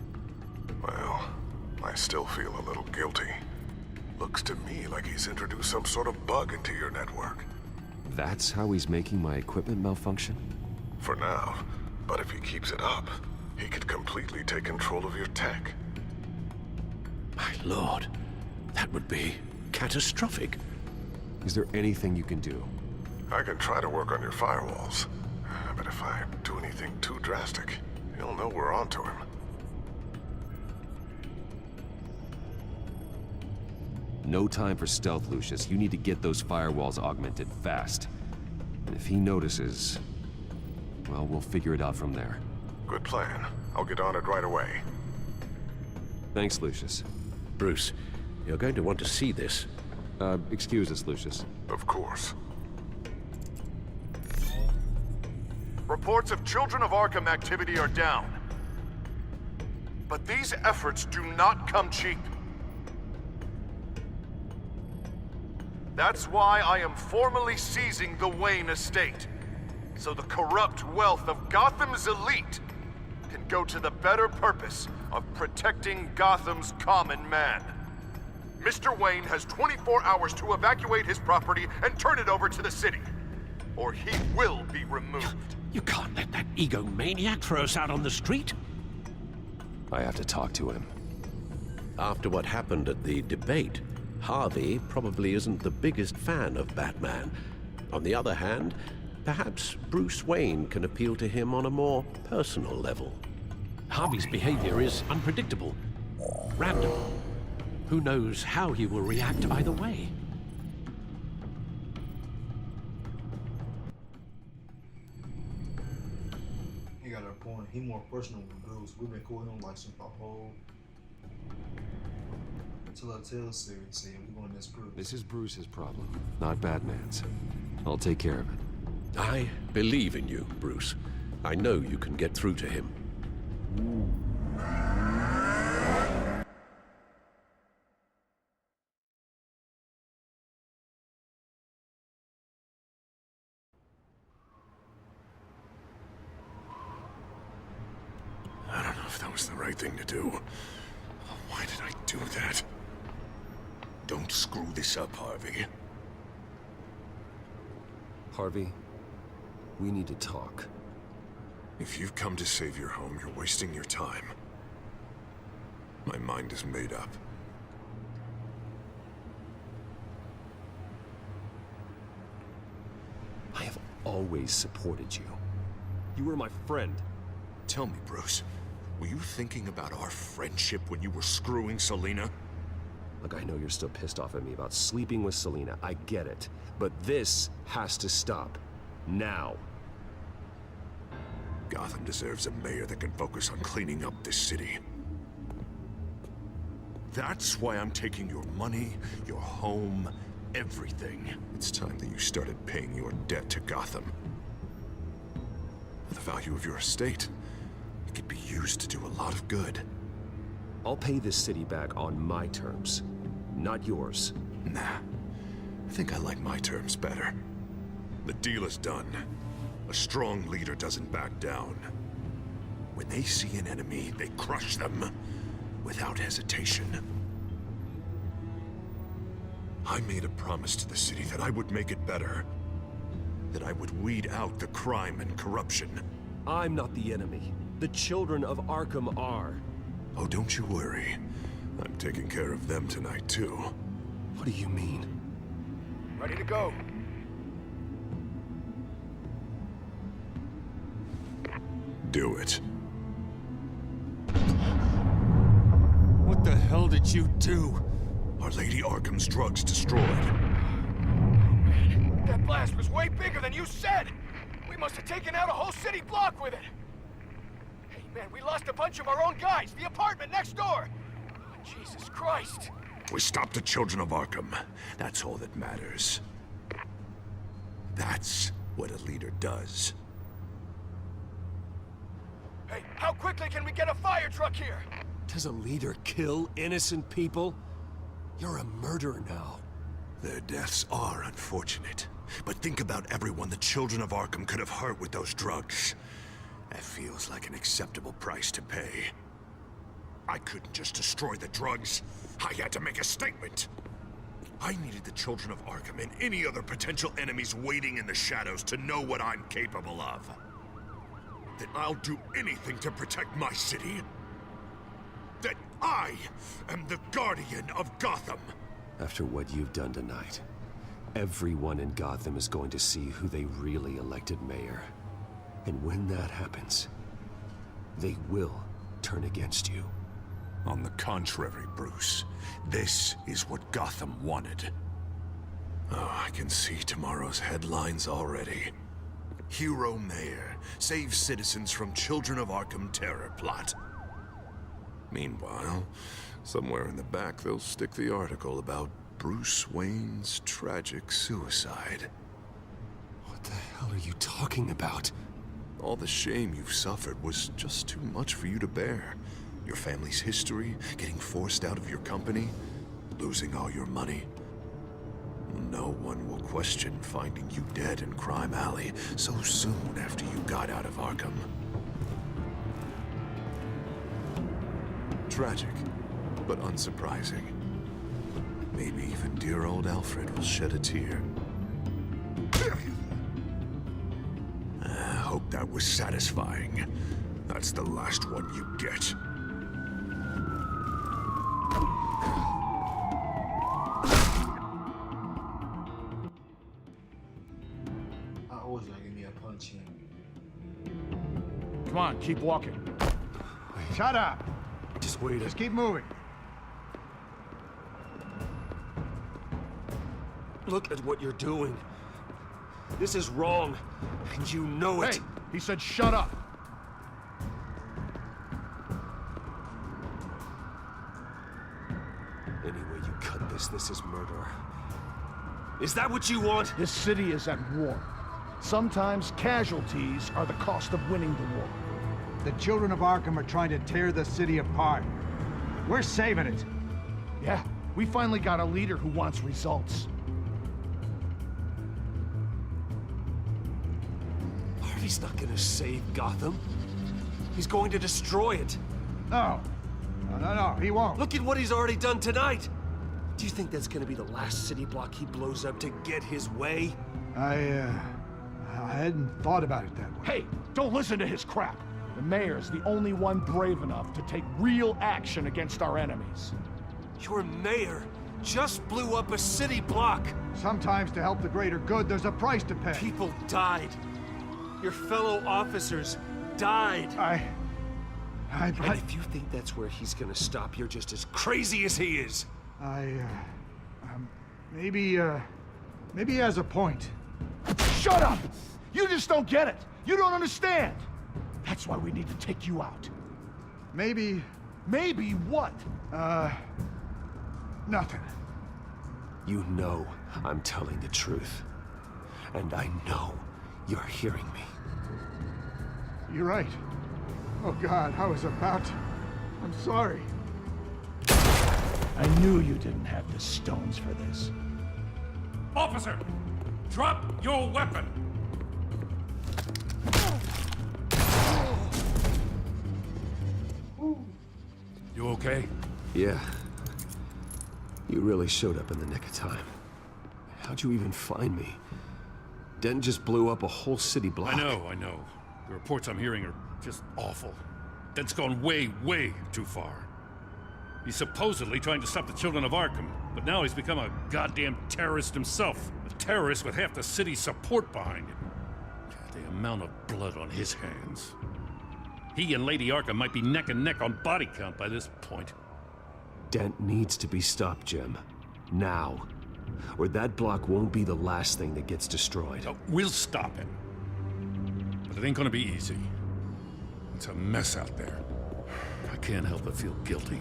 Well, I still feel a little guilty. Looks to me like he's introduced some sort of bug into your network. That's how he's making my equipment malfunction? For now. But if he keeps it up, he could completely take control of your tech. My lord, that would be catastrophic. Is there anything you can do? I can try to work on your firewalls. But if I do anything too drastic, he'll know we're onto him. No time for stealth, Lucius. You need to get those firewalls augmented fast. And if he notices, well, we'll figure it out from there. Good plan. I'll get on it right away. Thanks, Lucius. Bruce, you're going to want to see this. Excuse us, Lucius. Of course. Reports of Children of Arkham activity are down. But these efforts do not come cheap. That's why I am formally seizing the Wayne estate, so the corrupt wealth of Gotham's elite can go to the better purpose of protecting Gotham's common man. Mr. Wayne has 24 hours to evacuate his property and turn it over to the city, or he will be removed. You can't let that egomaniac throw us out on the street. I have to talk to him. After what happened at the debate, Harvey probably isn't the biggest fan of Batman. On the other hand, perhaps Bruce Wayne can appeal to him on a more personal level. Harvey's behavior is unpredictable, random. Who knows how he will react either way? He got a point. He more personal with Bruce. We've been calling him like since the whole Telltales series. See, we're going to miss Bruce. This is Bruce's problem, not Batman's. I'll take care of it. I believe in you, Bruce. I know you can get through to him. I don't know if that was the right thing to do. Why did I do that? Don't screw this up, Harvey. Harvey, we need to talk. If you've come to save your home, you're wasting your time. My mind is made up. I have always supported you. You were my friend. Tell me, Bruce, were you thinking about our friendship when you were screwing Selina? Look, I know you're still pissed off at me about sleeping with Selina. I get it. But this has to stop. Now. Gotham deserves a mayor that can focus on cleaning up this city. That's why I'm taking your money, your home, everything. It's time that you started paying your debt to Gotham. For the value of your estate, it could be used to do a lot of good. I'll pay this city back on my terms, not yours. Nah. I think I like my terms better. The deal is done. A strong leader doesn't back down. When they see an enemy, they crush them without hesitation. I made a promise to the city that I would make it better. That I would weed out the crime and corruption. I'm not the enemy. The children of Arkham are. Oh, don't you worry. I'm taking care of them tonight, too. What do you mean? Ready to go. Do it. What the hell did you do? Our Lady Arkham's drugs destroyed. Man, that blast was way bigger than you said! We must have taken out a whole city block with it! Hey man, we lost a bunch of our own guys! The apartment next door! Oh, Jesus Christ! We stopped the children of Arkham. That's all that matters. That's what a leader does. Hey, how quickly can we get a fire truck here? Does a leader kill innocent people? You're a murderer now. Their deaths are unfortunate. But think about everyone the children of Arkham could have hurt with those drugs. That feels like an acceptable price to pay. I couldn't just destroy the drugs. I had to make a statement. I needed the children of Arkham and any other potential enemies waiting in the shadows to know what I'm capable of. That I'll do anything to protect my city. That I am the guardian of Gotham. After what you've done tonight, everyone in Gotham is going to see who they really elected mayor. And when that happens, they will turn against you. On the contrary, Bruce, this is what Gotham wanted. Oh, I can see tomorrow's headlines already. Hero Mayor saves citizens from Children of Arkham terror plot. Meanwhile, somewhere in the back they'll stick the article about Bruce Wayne's tragic suicide. What the hell are you talking about? All the shame you've suffered was just too much for you to bear. Your family's history, getting forced out of your company, losing all your money. No one will question finding you dead in Crime Alley so soon after you got out of Arkham. Tragic, but unsurprising. Maybe even dear old Alfred will shed a tear. I hope that was satisfying. That's the last one you get. I always gotta give me a punch in. Come on, keep walking. Shut up! Just wait. Just keep moving. Look at what you're doing. This is wrong, and you know it. Hey, he said shut up. Any way you cut this, this is murder. Is that what you want? This city is at war. Sometimes casualties are the cost of winning the war. The children of Arkham are trying to tear the city apart. We're saving it. Yeah, we finally got a leader who wants results. Harvey's not gonna save Gotham. He's going to destroy it. No. No, he won't. Look at what he's already done tonight. Do you think that's gonna be the last city block he blows up to get his way? I hadn't thought about it that way. Hey, don't listen to his crap. The mayor's the only one brave enough to take real action against our enemies. Your mayor just blew up a city block. Sometimes to help the greater good, there's a price to pay. People died. Your fellow officers died. And if you think that's where he's gonna stop, you're just as crazy as he is. Maybe he has a point. Shut up! You just don't get it. You don't understand. That's why we need to take you out. Maybe... Maybe what? Nothing. You know I'm telling the truth. And I know you're hearing me. You're right. Oh God, I was about to... I'm sorry. I knew you didn't have the stones for this. Officer! Drop your weapon! You okay? Yeah. You really showed up in the nick of time. How'd you even find me? Dent just blew up a whole city block. I know. The reports I'm hearing are just awful. Dent's gone way, way too far. He's supposedly trying to stop the children of Arkham, but now he's become a goddamn terrorist himself. A terrorist with half the city's support behind him. The amount of blood on his hands. He and Lady Arkham might be neck and neck on body count by this point. Dent needs to be stopped, Jim. Now. Or that block won't be the last thing that gets destroyed. We'll stop him. But it ain't gonna be easy. It's a mess out there. I can't help but feel guilty.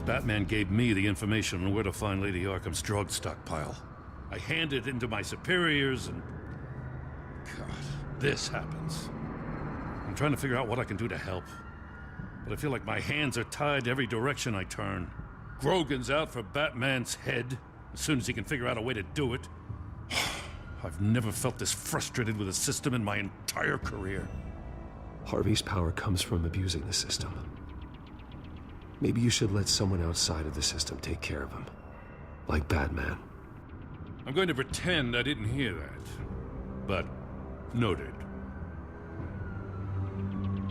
Batman gave me the information on where to find Lady Arkham's drug stockpile. I handed it into my superiors and... God, this happens. I'm trying to figure out what I can do to help. But I feel like my hands are tied every direction I turn. Grogan's out for Batman's head, as soon as he can figure out a way to do it. I've never felt this frustrated with a system in my entire career. Harvey's power comes from abusing the system. Maybe you should let someone outside of the system take care of him. Like Batman. I'm going to pretend I didn't hear that. But noted.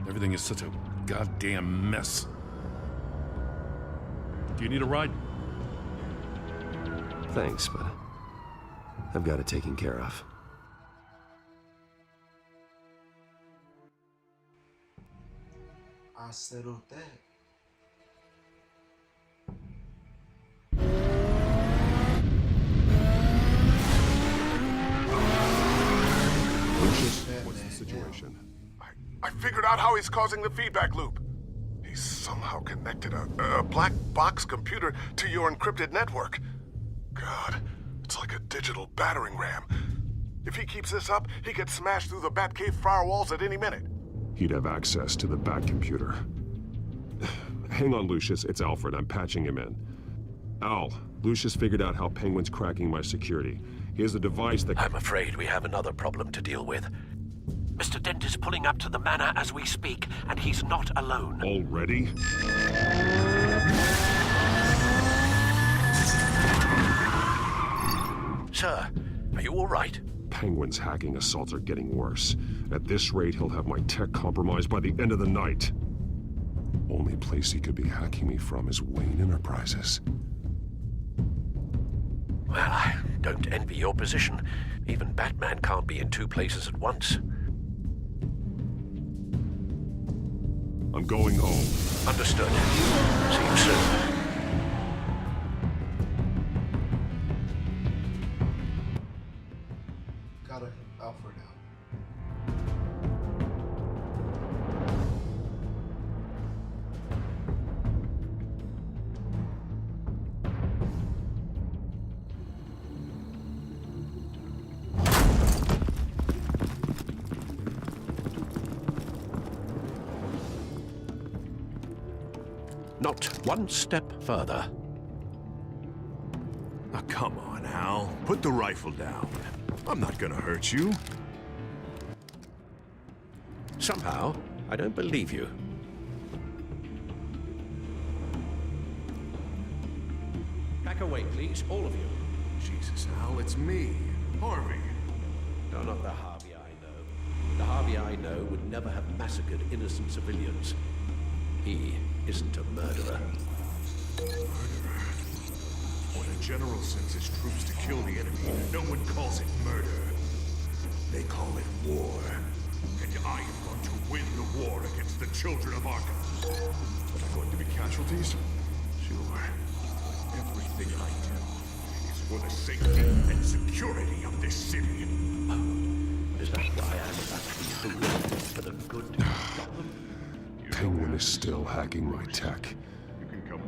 Everything is such a goddamn mess. Do you need a ride? Thanks, but I've got it taken care of. I settled that. What's the situation? I figured out how he's causing the feedback loop. He's somehow connected a black box computer to your encrypted network. God, it's like a digital battering ram. If he keeps this up, he could smash through the Batcave firewalls at any minute. He'd have access to the Bat computer. Hang on, Lucius. It's Alfred. I'm patching him in. Al, Lucius figured out how Penguin's cracking my security. He has a device that... I'm afraid we have another problem to deal with. Mr. Dent is pulling up to the manor as we speak, and he's not alone. Already? Sir, are you all right? Penguin's hacking assaults are getting worse. At this rate, he'll have my tech compromised by the end of the night. Only place he could be hacking me from is Wayne Enterprises. Well, I don't envy your position. Even Batman can't be in two places at once. I'm going home. Understood. See you soon. Gotta help Alfred out. Not one step further. Now, come on, Al. Put the rifle down. I'm not gonna hurt you. Somehow, I don't believe you. Back away, please, all of you. Jesus, Al, it's me, Harvey. No, not the Harvey I know. The Harvey I know would never have massacred innocent civilians. He isn't a murderer. Murderer? When a general sends his troops to kill the enemy, no one calls it murder. They call it war. And I am going to win the war against the children of Arkham. Are there going to be casualties? Sure. Everything I do is for the safety and security of this city. Is that why I'm about to be fooled for the good of Gotham? Penguin is still hacking my tech.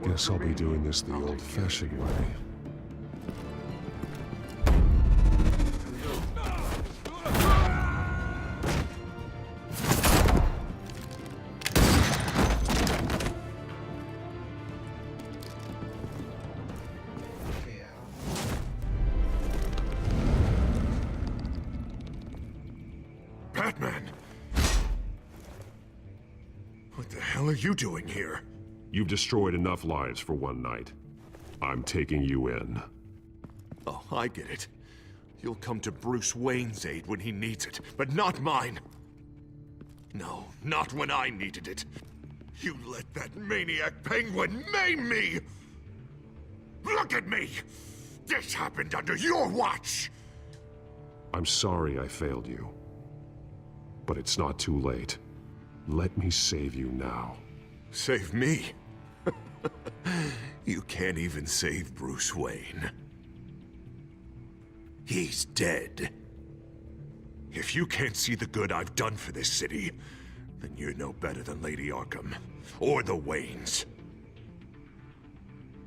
Guess I'll be doing this the old-fashioned way. Batman! What the hell are you doing here? You've destroyed enough lives for one night. I'm taking you in. Oh, I get it. You'll come to Bruce Wayne's aid when he needs it, but not mine. No, not when I needed it. You let that maniac Penguin maim me! Look at me! This happened under your watch! I'm sorry I failed you. But it's not too late. Let me save you now. Save me? You can't even save Bruce Wayne. He's dead. If you can't see the good I've done for this city, then you're no better than Lady Arkham, or the Waynes.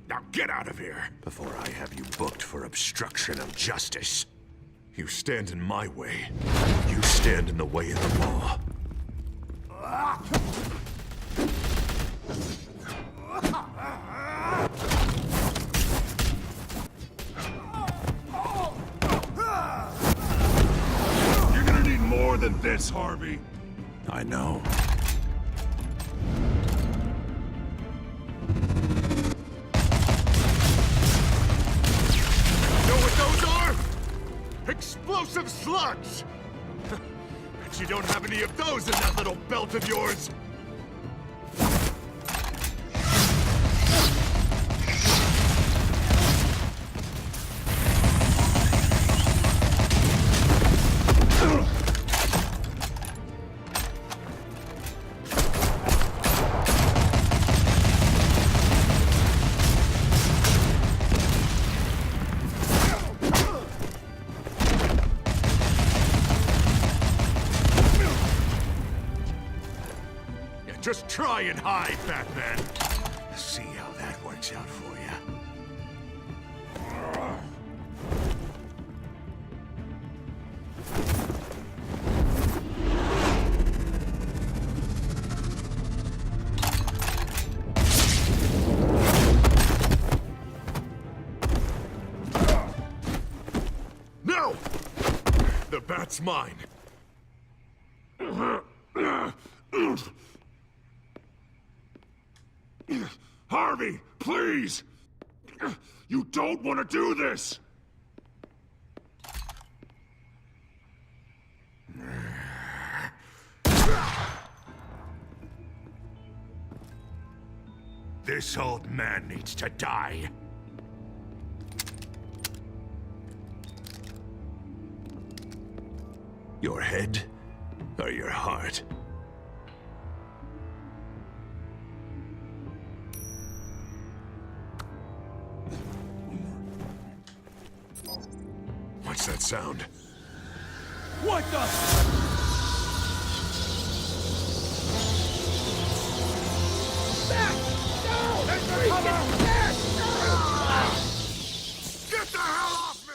Now get out of here, before I have you booked for obstruction of justice. You stand in my way, you stand in the way of the law. You're gonna need more than this, Harvey. I know. explosive slugs! Bet you don't have any of those in that little belt of yours! Just try and hide, Batman. See how that works out for you. No! The bat's mine. Harvey, please! You don't want to do this! This old man needs to die. Your head or your heart? What's that sound? What the? Get the hell off me!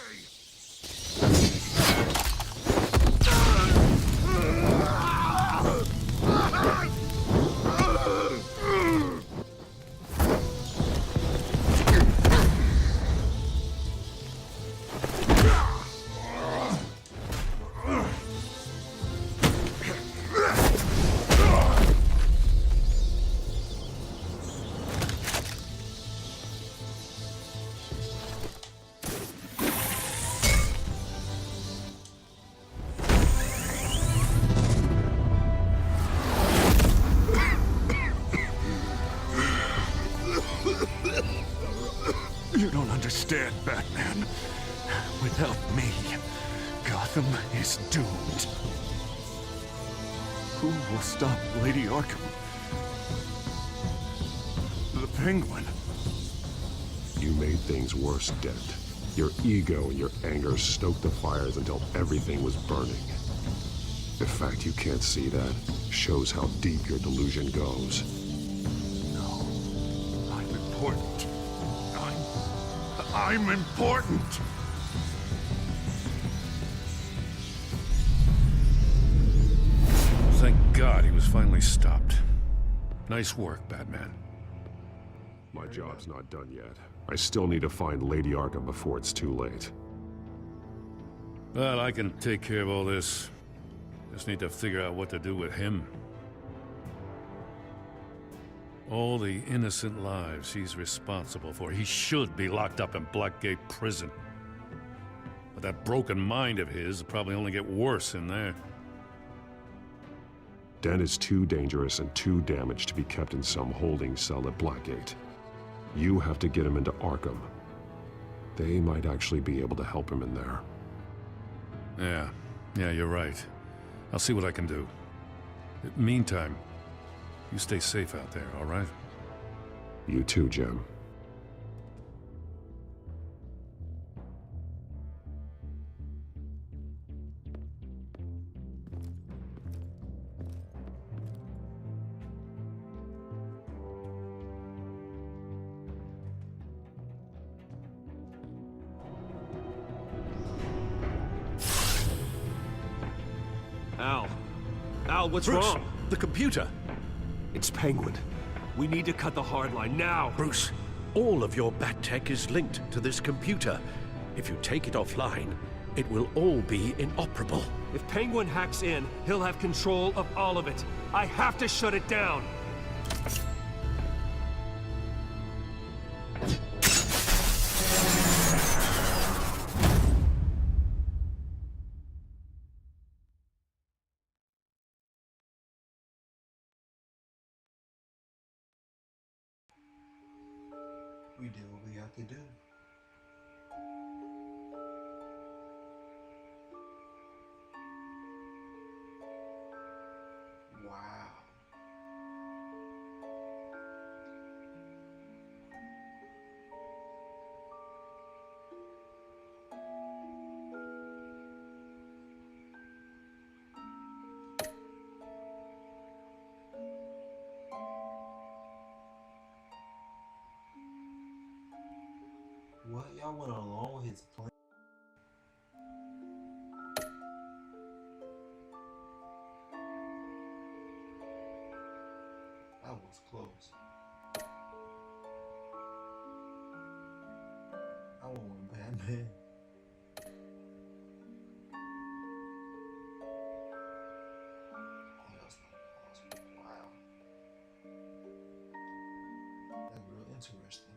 You don't understand, Batman. Without me, Gotham is doomed. Who will stop Lady Arkham? The Penguin. You made things worse, Dent. Your ego and your anger stoked the fires until everything was burning. The fact you can't see that shows how deep your delusion goes. No. I'm important. I'm important! Thank God he was finally stopped. Nice work, Batman. My job's not done yet. I still need to find Lady Arkham before it's too late. Well, I can take care of all this. Just need to figure out what to do with him. All the innocent lives he's responsible for. He should be locked up in Blackgate Prison. But that broken mind of his will probably only get worse in there. Dent is too dangerous and too damaged to be kept in some holding cell at Blackgate. You have to get him into Arkham. They might actually be able to help him in there. Yeah, you're right. I'll see what I can do. Meantime, you stay safe out there, all right? You too, Jim. Al, what's Bruce, wrong? The computer. It's Penguin. We need to cut the hard line now. Bruce, all of your bat tech is linked to this computer. If you take it offline, it will all be inoperable. If Penguin hacks in, he'll have control of all of it. I have to shut it down. y'all could do. Wow. What? Y'all went along with his plan? That was close. I want Batman. Oh, that's not awesome. Wow. That's real interesting.